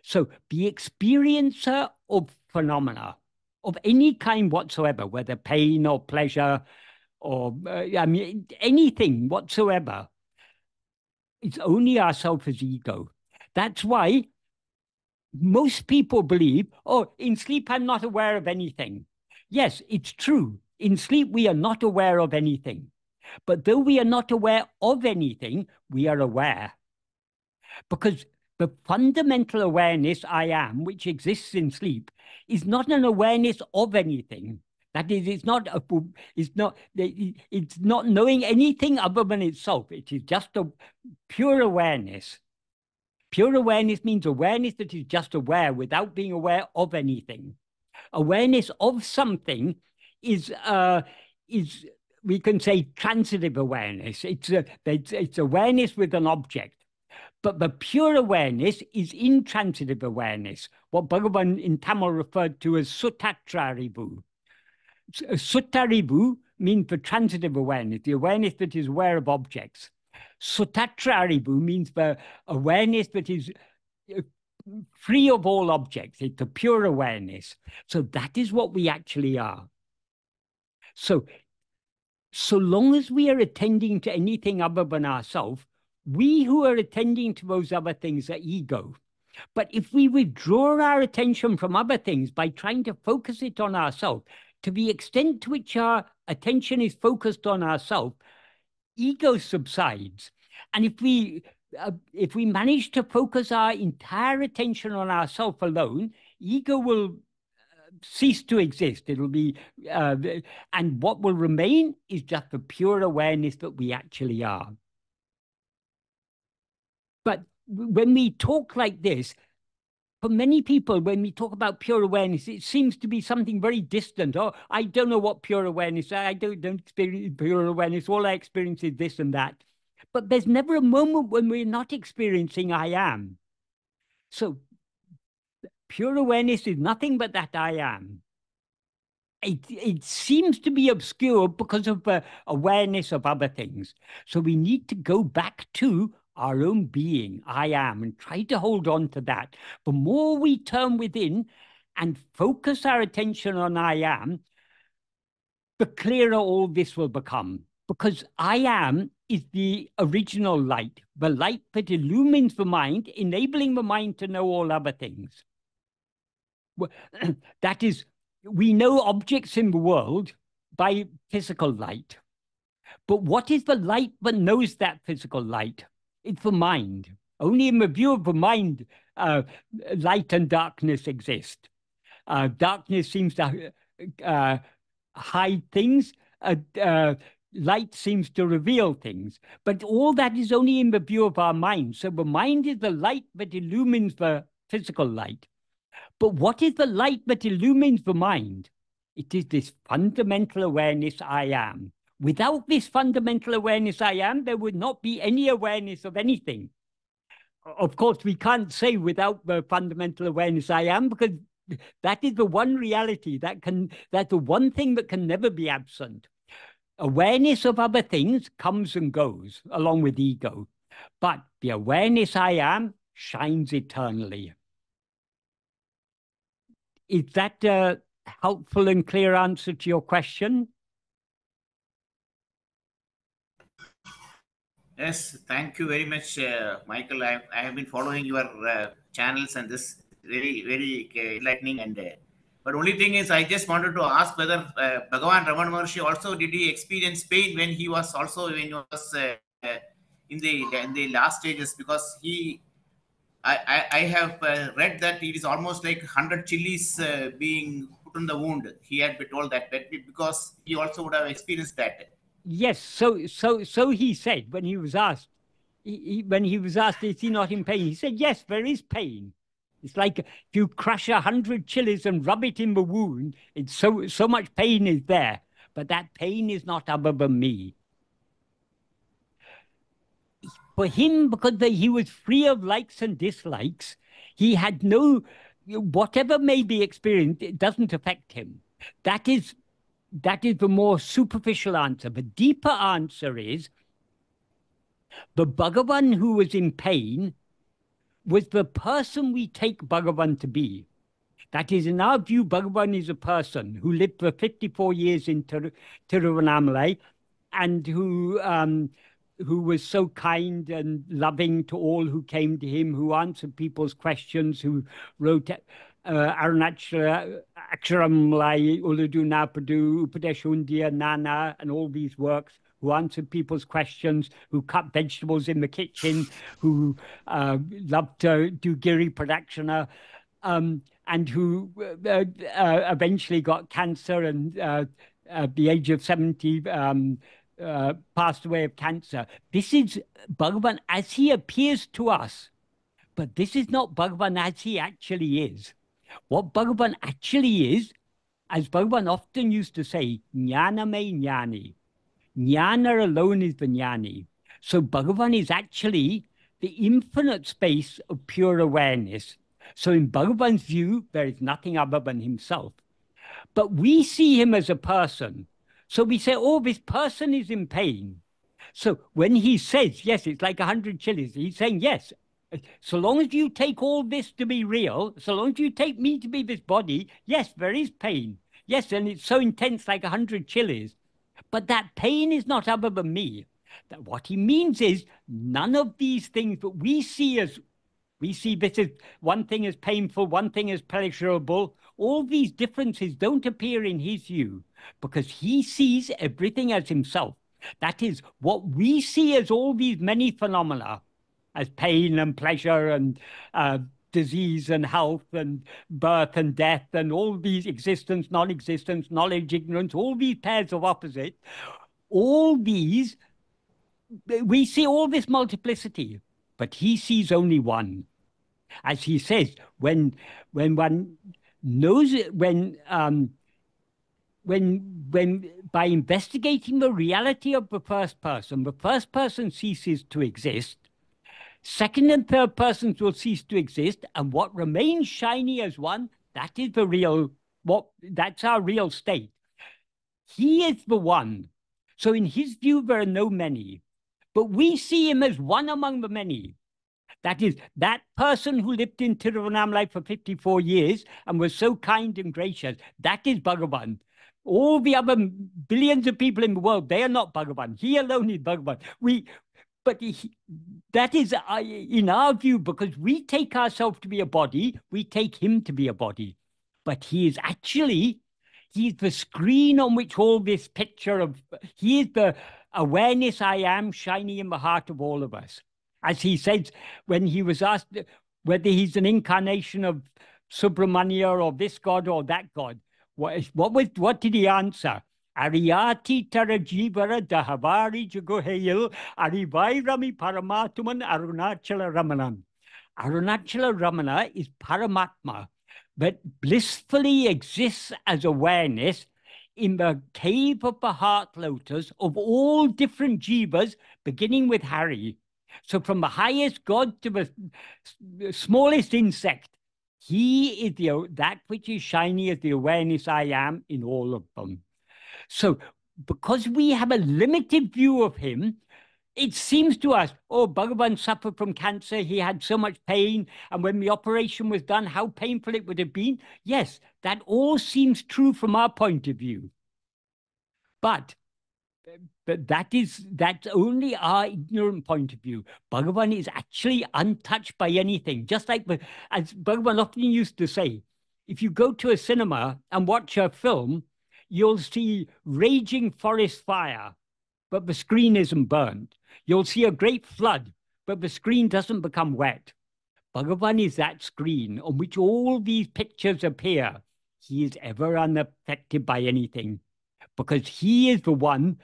So the experiencer of phenomena of any kind whatsoever, whether pain or pleasure or anything whatsoever, it's only ourself as ego. That's why most people believe, oh, in sleep I'm not aware of anything. Yes, it's true. In sleep we are not aware of anything. But though we are not aware of anything, we are aware. Because the fundamental awareness I am, which exists in sleep, is not an awareness of anything. That is, it's not knowing anything other than itself. It is just a pure awareness. Pure awareness means awareness that is just aware without being aware of anything. Awareness of something is we can say transitive awareness. It's awareness with an object. But the pure awareness is intransitive awareness, what Bhagavan in Tamil referred to as sutatraribu. Sutaribu means the transitive awareness, the awareness that is aware of objects. Sutatraribu means the awareness that is free of all objects. It's a pure awareness. So that is what we actually are. So long as we are attending to anything other than ourselves, we who are attending to those other things are ego. But if we withdraw our attention from other things by trying to focus it on ourselves, to the extent to which our attention is focused on ourselves, ego subsides. And if we manage to focus our entire attention on ourselves alone, ego will cease to exist. It'll be, and what will remain is just the pure awareness that we actually are. But when we talk like this, for many people, when we talk about pure awareness, it seems to be something very distant. Oh, I don't know what pure awareness is. I don't experience pure awareness. All I experience is this and that. But there's never a moment when we're not experiencing I am. So pure awareness is nothing but that I am. It seems to be obscure because of awareness of other things. So we need to go back to our own being, I am, and try to hold on to that. The more we turn within and focus our attention on I am, the clearer all this will become. Because I am is the original light, the light that illumines the mind, enabling the mind to know all other things. That is, we know objects in the world by physical light. But what is the light that knows that physical light? It's the mind. Only in the view of the mind, light and darkness exist. Darkness seems to hide things. Light seems to reveal things. But all that is only in the view of our mind. So the mind is the light that illumines the physical light. But what is the light that illumines the mind? It is this fundamental awareness I am. Without this fundamental awareness I am, there would not be any awareness of anything. Of course, we can't say without the fundamental awareness I am, because that is the one reality that's the one thing that can never be absent. Awareness of other things comes and goes along with ego, but the awareness I am shines eternally. Is that a helpful and clear answer to your question? Yes, thank you very much, Michael. I have been following your channels, and this very enlightening. And but only thing is, I just wanted to ask whether Bhagavan Ramana Maharshi also did he experience pain when he was in the last stages, because I have read that it is almost like 100 chilies being put on the wound. He had been told that, but because he also would have experienced that. Yes, so he said when he was asked, when he was asked, is he not in pain? He said, yes, there is pain. It's like if you crush 100 chilies and rub it in the wound, it's so much pain is there, but that pain is not other than me. For him, because he was free of likes and dislikes, he had no, whatever may be experienced, it doesn't affect him. That is the more superficial answer. The deeper answer is the Bhagavan who was in pain was the person we take Bhagavan to be. That is, in our view, Bhagavan is a person who lived for 54 years in Tiruvannamalai and who was so kind and loving to all who came to him, who answered people's questions, who wrote Aruණācala, Aksharamlai, Uladu Napadu, Upadeshundiya, Nana, and all these works, who answered people's questions, who cut vegetables in the kitchen, who loved to do giri pradakshina, and who eventually got cancer and at the age of 70 passed away of cancer. This is Bhagavan as he appears to us, but this is not Bhagavan as he actually is. What Bhagavan actually is, as Bhagavan often used to say, ஞானமே ஞானி. Jnana alone is the jnani. So Bhagavan is actually the infinite space of pure awareness. So in Bhagavan's view, there is nothing other than himself. But we see him as a person. So we say, oh, this person is in pain. So when he says, yes, it's like 100 chilies, he's saying, yes, so long as you take all this to be real, so long as you take me to be this body, yes, there is pain. Yes, and it's so intense like 100 chilies. But that pain is not other than me. That what he means is none of these things that we see this as one thing as painful, one thing as pleasurable, all these differences don't appear in his view because he sees everything as himself. That is, what we see as all these many phenomena, as pain and pleasure and disease and health and birth and death and all these existence, non-existence, knowledge, ignorance, all these pairs of opposites, all these, we see all this multiplicity, but he sees only one. As he says, when one knows it, when by investigating the reality of the first person ceases to exist, second and third persons will cease to exist, and what remains shiny as one, that is the real, that's our real state. He is the one. So in his view, there are no many, but we see him as one among the many. That is, that person who lived in Tiruvannamalai for 54 years and was so kind and gracious, that is Bhagavan. All the other billions of people in the world, they are not Bhagavan. He alone is Bhagavan. But that is, in our view, because we take ourselves to be a body, we take him to be a body. but he is actually, he's the screen on which all this picture of, he is the awareness I am shining in the heart of all of us. As he says, when he was asked whether he's an incarnation of Subramanya or this God or that God, what did he answer? Ariyati tarajivara dahavari jagohayil arivairami paramatuman arunachala ramanan. Arunachala Ramana is Paramatma, but blissfully exists as awareness in the cave of the heart lotus of all different jivas, beginning with Hari. So from the highest God to the smallest insect, he is that which is shiny as the awareness I am in all of them. So because we have a limited view of him, it seems to us, oh, Bhagavan suffered from cancer, he had so much pain, and when the operation was done, how painful it would have been. Yes, that all seems true from our point of view. But that's only our ignorant point of view. Bhagavan is actually untouched by anything. Just like, as Bhagavan often used to say, if you go to a cinema and watch a film, you'll see raging forest fire, but the screen isn't burned. You'll see a great flood, but the screen doesn't become wet. Bhagavan is that screen on which all these pictures appear. He is ever unaffected by anything, because he is the one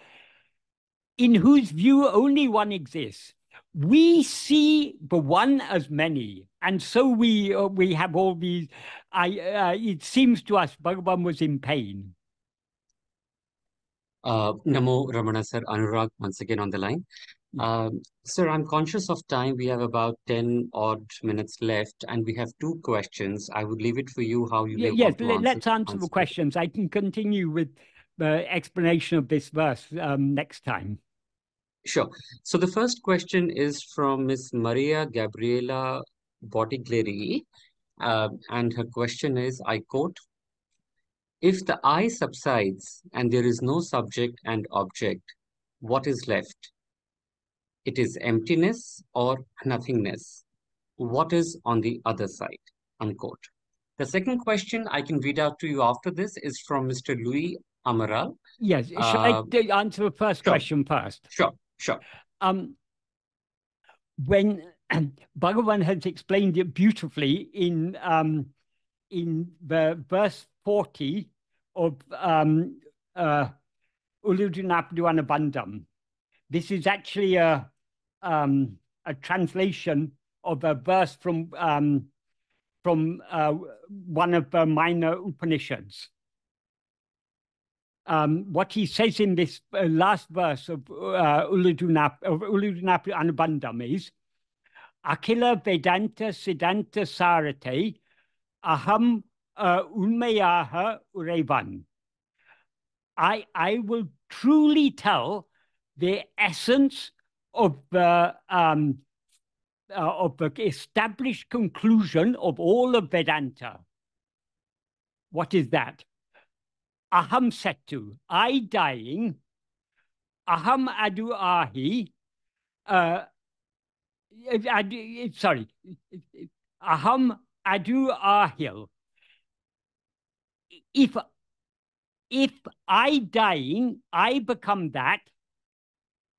in whose view only one exists. We see the one as many, and so we have all these. It seems to us Bhagavan was in pain. Namo Ramana sir, Anurag once again on the line. Sir, I'm conscious of time. We have about 10 odd minutes left, and we have two questions. I would leave it for you how you may want to answer. Let's answer the questions. I can continue with the explanation of this verse next time. Sure. So the first question is from Miss Maria Gabriela Bottiglieri, and her question is, I quote, if the I subsides and there is no subject and object, what is left? It is emptiness or nothingness. What is on the other side? Unquote. The second question I can read out to you after this is from Mr. Louis Amaral. Yes. Should I answer the first question first? Sure. When Bhagavan has explained it beautifully in the verse 40 of Ulludunapduanabandam. This is actually a translation of a verse from one of the minor Upanishads. What he says in this last verse of Ulludunapduanabandam is, Akila Vedanta Siddhanta Sarate Aham Unmayaha Urevan. I will truly tell the essence of the established conclusion of all of Vedanta. What is that? Aham setu, I dying, aham adu ahi, aham adu ahil. If I dying, I become that,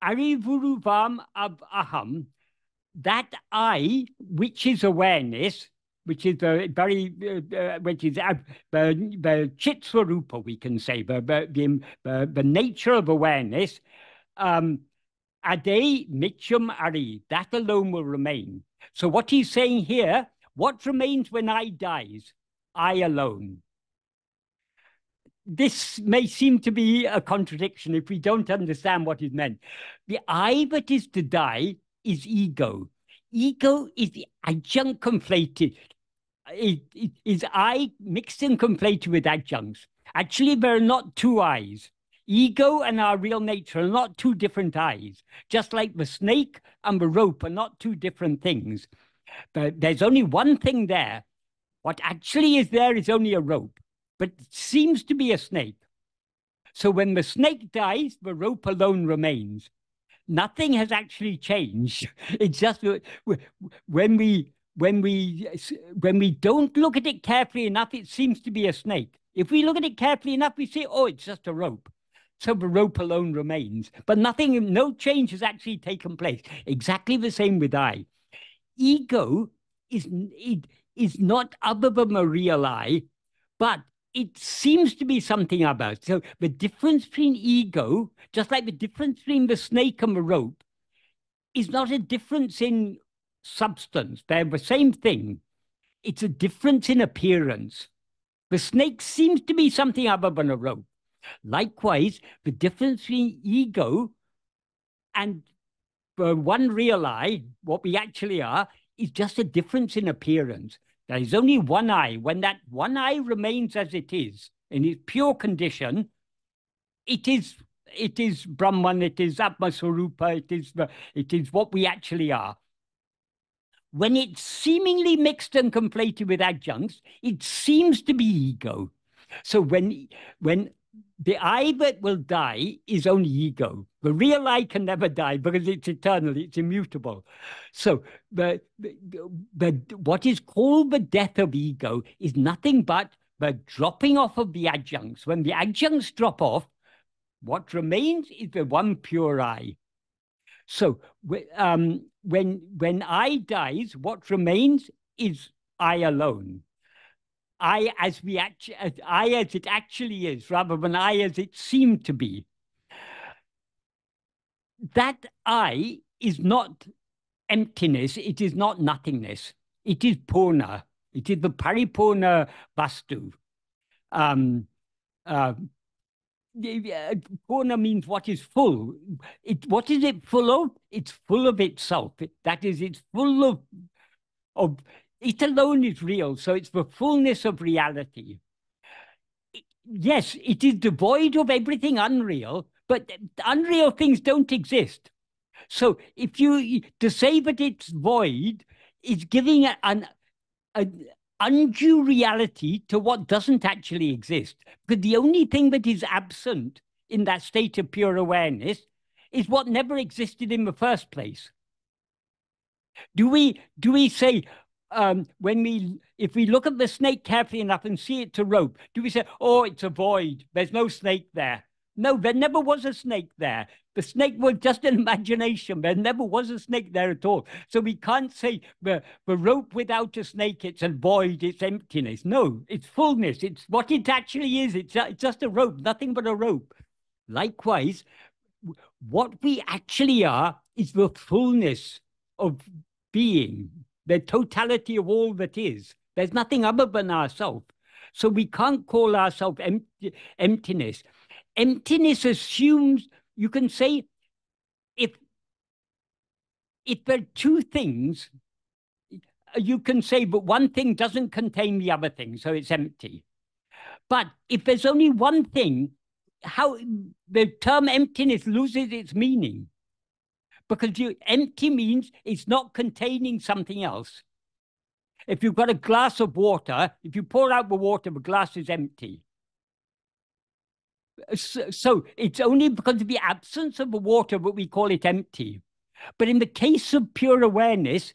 arivuruvam of aham, that I, which is awareness, which is the chitsvarupa, we can say, the nature of awareness, ade mityam ari, that alone will remain. So what he's saying here, what remains when I dies? I alone. This may seem to be a contradiction if we don't understand what is meant. The I that is to die is ego. Ego is the adjunct conflated. It is I mixed and conflated with adjuncts. Actually, there are not two I's. Ego and our real nature are not two different I's. Just like the snake and the rope are not two different things. But there's only one thing there. What actually is there is only a rope, but it seems to be a snake. So when the snake dies, the rope alone remains. Nothing has actually changed. It's just when we when we don't look at it carefully enough, it seems to be a snake. If we look at it carefully enough, we say, oh, it's just a rope. So the rope alone remains, but nothing, no change has actually taken place. Exactly the same with I. Ego is not other than a real I, but it seems to be something other. So the difference between ego, just like the difference between the snake and the rope, is not a difference in substance. They're the same thing. It's a difference in appearance. The snake seems to be something other than a rope. Likewise, the difference between ego and the one real I, what we actually are, is just a difference in appearance. There is only one I. When that one I remains as it is, in its pure condition, it is Brahman, it is Atma-Swarupa, it is what we actually are. When it's seemingly mixed and conflated with adjuncts, it seems to be ego. So when the I that will die is only ego. The real I can never die because it's eternal, it's immutable. So what is called the death of ego is nothing but the dropping off of the adjuncts. When the adjuncts drop off, what remains is the one pure I. So when I dies, what remains is I alone. I as it actually is, rather than I as it seemed to be. That I is not emptiness, it is not nothingness. It is purna. It is the paripurna vastu. Purna means what is full. What is it full of? It's full of itself. That is, it's full of it alone is real. So it's the fullness of reality. Yes, it is devoid of everything unreal, but unreal things don't exist. So if to say that it's void is giving an undue reality to what doesn't actually exist. Because the only thing that is absent in that state of pure awareness is what never existed in the first place. Do we say, if we look at the snake carefully enough and see it's a rope, do we say, oh, it's a void, there's no snake there? No, there never was a snake there. The snake was just an imagination. There never was a snake there at all. So we can't say the rope without a snake, it's a void, it's emptiness. No, it's fullness. It's what it actually is. It's just a rope, nothing but a rope. Likewise, what we actually are is the fullness of being, the totality of all that is. There's nothing other than ourselves. So we can't call ourselves emptiness. Emptiness assumes, you can say, if there are two things, you can say, but one thing doesn't contain the other thing, so it's empty. But if there's only one thing, how the term emptiness loses its meaning. Because empty means it's not containing something else. If you've got a glass of water, if you pour out the water, the glass is empty. So it's only because of the absence of the water that we call it empty. But in the case of pure awareness,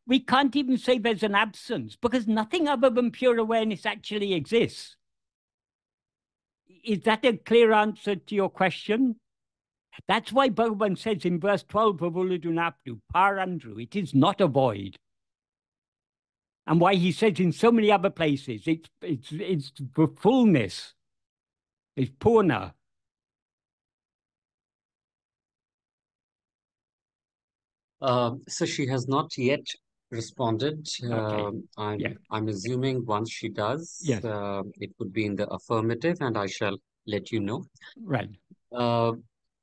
we can't even say there's an absence because nothing other than pure awareness actually exists. Is that a clear answer to your question? That's why Bhagavan says in verse 12 of Ulladu Parandru, it is not a void. And why he says in so many other places, it's the fullness. It's purna. So she has not yet responded. Okay. I'm assuming once she does, Yes. It would be in the affirmative, and I shall let you know. Right.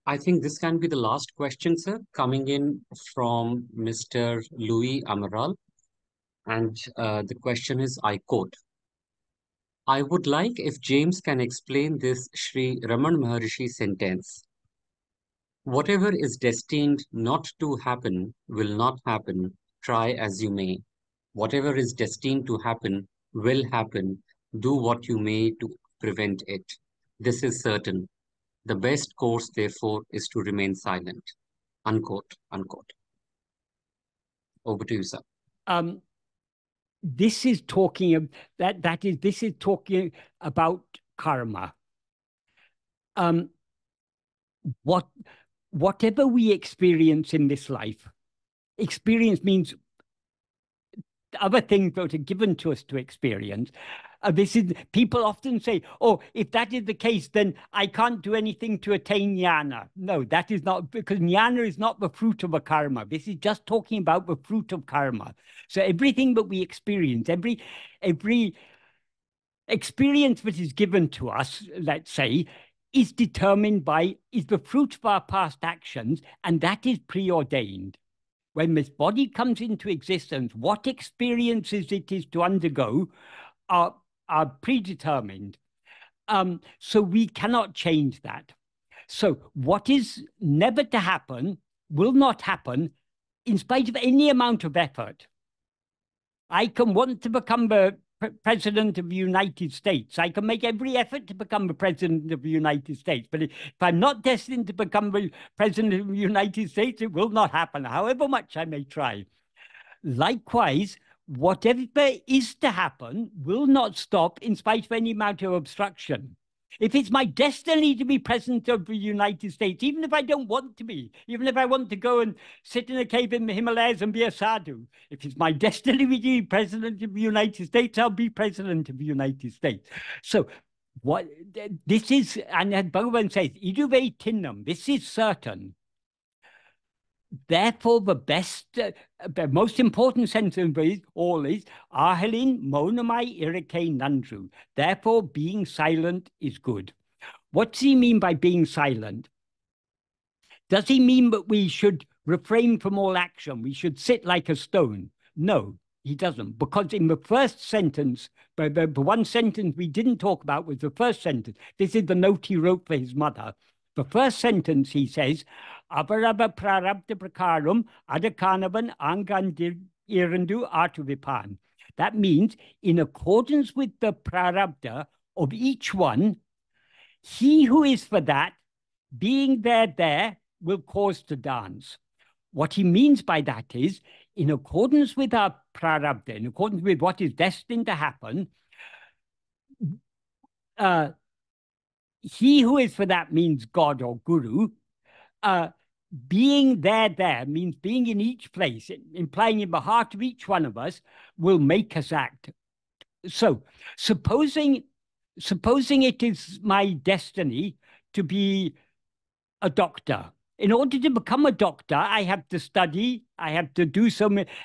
I think this can be the last question, sir, coming in from Mr. Louis Amaral. And the question is, I quote, I would like if James can explain this Sri Ramana Maharishi sentence. Whatever is destined not to happen will not happen, try as you may. Whatever is destined to happen will happen, do what you may to prevent it. This is certain. The best course, therefore, is to remain silent. Unquote, unquote. Over to you, sir. this is talking this is talking about karma. Whatever we experience in this life, experience means other things that are given to us to experience. People often say, oh, if that is the case, then I can't do anything to attain jnana. No, that is not, because jnana is not the fruit of a karma. This is just talking about the fruit of karma. So everything that we experience, every experience that is given to us, let's say, is determined by, is the fruit of our past actions, and that is preordained. When this body comes into existence, what experiences it is to undergo are predetermined. So we cannot change that. So what is never to happen will not happen in spite of any amount of effort. I can want to become the President of the United States. I can make every effort to become the President of the United States. But if I'm not destined to become the President of the United States, it will not happen, however much I may try. Likewise, whatever is to happen will not stop in spite of any amount of obstruction. If it's my destiny to be President of the United States, even if I don't want to be, even if I want to go and sit in a cave in the Himalayas and be a sadhu, if it's my destiny to be President of the United States, I'll be President of the United States. So what this is, and as Bhagavan says, iduvei tinnam, this is certain. Therefore, the most important sentence of all is āhiliṉ maunamai irike nandru. Therefore, being silent is good. What does he mean by being silent? Does he mean that we should refrain from all action? We should sit like a stone? No, he doesn't. Because in the first sentence, the one sentence we didn't talk about was the first sentence. This is the note he wrote for his mother. The first sentence, he says, Avarava prarabdha prakaram adakanavan angandirandu āṛtuvipan. That means, in accordance with the prarabdha of each one, he who is for that, being there, will cause to dance. What he means by that is, in accordance with our prarabdha, in accordance with what is destined to happen, he who is for that means God or Guru. Being there means being in each place, implying in the heart of each one of us, will make us act. So, supposing it is my destiny to be a doctor. In order to become a doctor, I have to study. I have to do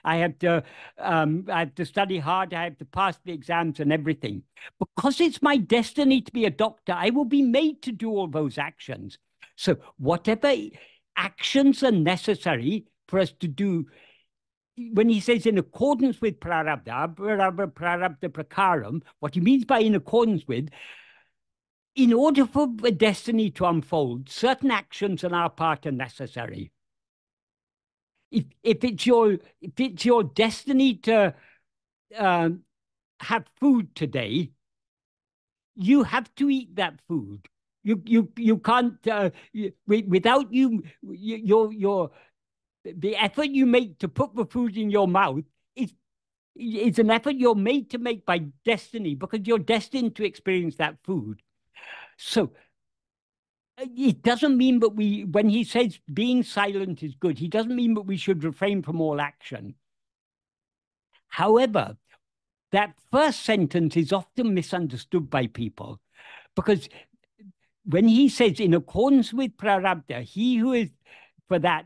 I have to study hard. I have to pass the exams and everything. Because it's my destiny to be a doctor, I will be made to do all those actions. So whatever actions are necessary for us to do, when he says in accordance with prarabdha prakaram, what he means by in accordance with, in order for the destiny to unfold, certain actions on our part are necessary. If it's your destiny to have food today, you have to eat that food. You can't without the effort you make to put the food in your mouth is an effort you're made to make by destiny, because you're destined to experience that food. So it doesn't mean that when he says being silent is good, he doesn't mean that we should refrain from all action. However, that first sentence is often misunderstood by people, because when he says in accordance with prarabdha, he who is for that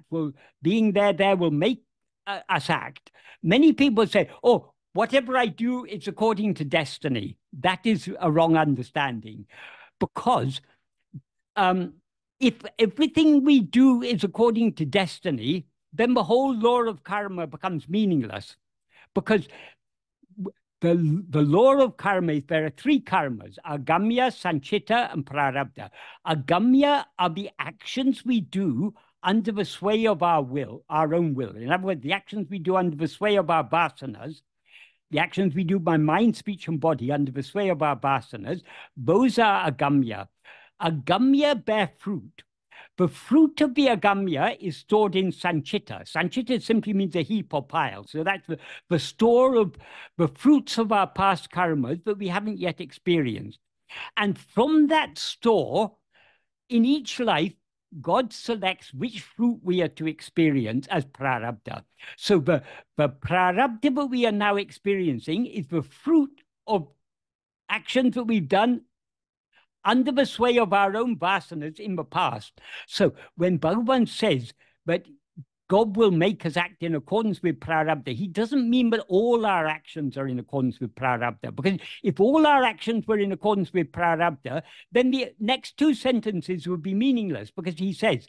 being there will make us act. Many people say, oh, whatever I do, it's according to destiny. That is a wrong understanding. Because if everything we do is according to destiny, then the whole law of karma becomes meaningless. Because the law of karma is there are three karmas: agamya, sanchita, and prarabdha. Agamya are the actions we do under the sway of our will, our own will. In other words, the actions we do under the sway of our vasanas, the actions we do by mind, speech, and body under the sway of our vasanas, those are agamya. Agamya bear fruit. The fruit of the agamya is stored in sanchita. Sanchita simply means a heap or pile. So that's the store of the fruits of our past karmas that we haven't yet experienced. And from that store, in each life, God selects which fruit we are to experience as prarabdha. So the prarabdha that we are now experiencing is the fruit of actions that we've done under the sway of our own vasanas in the past. So when Bhagavan says that God will make us act in accordance with prarabdha, he doesn't mean that all our actions are in accordance with prarabdha. Because if all our actions were in accordance with prarabdha, then the next two sentences would be meaningless, because he says,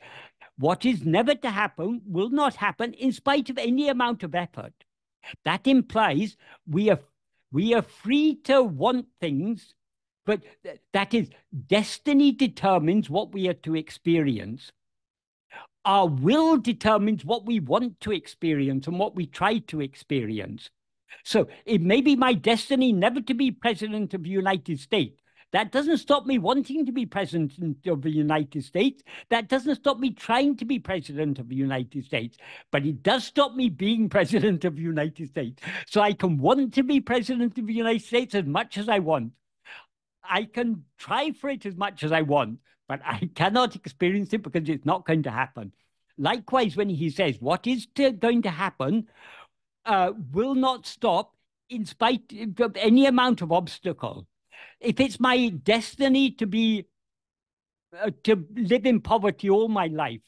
what is never to happen will not happen in spite of any amount of effort. That implies we are free to want things, but that is, destiny determines what we are to experience. Our will determines what we want to experience and what we try to experience. So it may be my destiny never to be president of the United States. That doesn't stop me wanting to be president of the United States. That doesn't stop me trying to be president of the United States. But it does stop me being president of the United States. So I can want to be president of the United States as much as I want. I can try for it as much as I want, but I cannot experience it because it's not going to happen. Likewise, when he says what is going to happen will not stop in spite of any amount of obstacle. If it's my destiny to be to live in poverty all my life,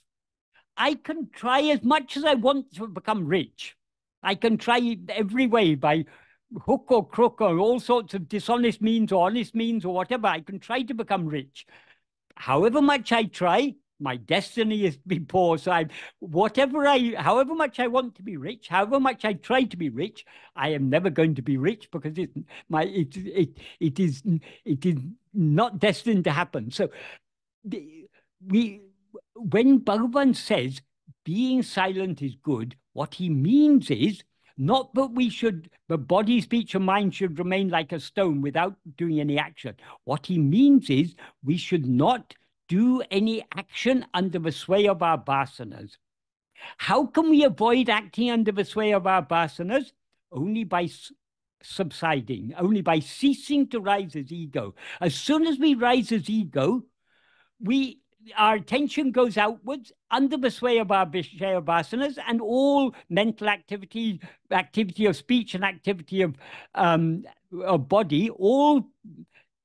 I can try as much as I want to become rich. I can try every way, by hook or crook or all sorts of dishonest means or honest means or whatever. I can try to become rich. However much I try, my destiny is to be poor. So however much I want to be rich, however much I try to be rich, I am never going to be rich, because it is not destined to happen. So when Bhagavan says being silent is good, what he means is not that the body, speech, and mind should remain like a stone without doing any action. What he means is we should not do any action under the sway of our vasanas. How can we avoid acting under the sway of our vasanas? Only by subsiding, only by ceasing to rise as ego. As soon as we rise as ego, our attention goes outwards under the sway of our Vishaya vasanas, and all mental activity of speech, and activity of body, all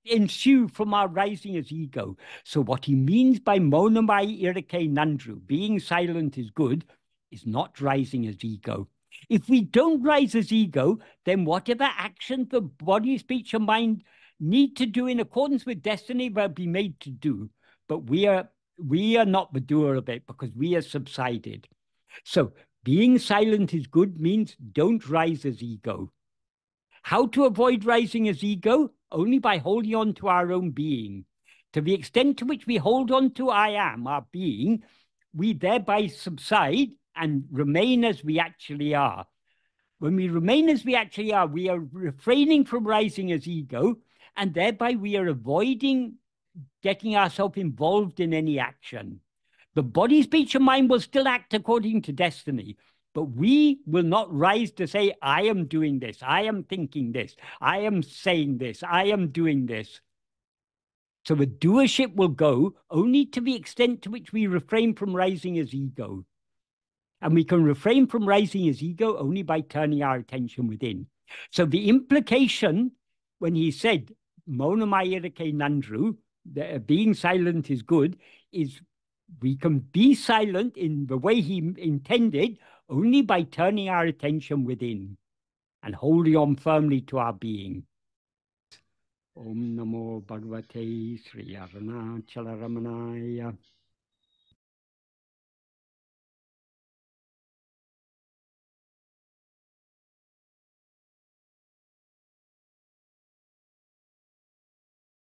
ensue from our rising as ego. So what he means by monamai irake nandru, being silent is good, is not rising as ego. If we don't rise as ego, then whatever actions the body, speech, and mind need to do in accordance with destiny will be made to do. But we are not the doer of it, because we are subsided. So being silent is good means don't rise as ego. How to avoid rising as ego? Only by holding on to our own being. To the extent to which we hold on to I am, our being, we thereby subside and remain as we actually are. When we remain as we actually are, we are refraining from rising as ego, and thereby we are avoiding getting ourselves involved in any action. The body, speech, and mind will still act according to destiny, but we will not rise to say, I am doing this, I am thinking this, I am saying this, I am doing this. So the doership will go only to the extent to which we refrain from rising as ego. And we can refrain from rising as ego only by turning our attention within. So the implication, when he said, Monamayirake Nandru, being silent is good, is we can be silent in the way he intended only by turning our attention within and holding on firmly to our being. Om Namo Bhagavate Sri Aruṇācala Ramanaya.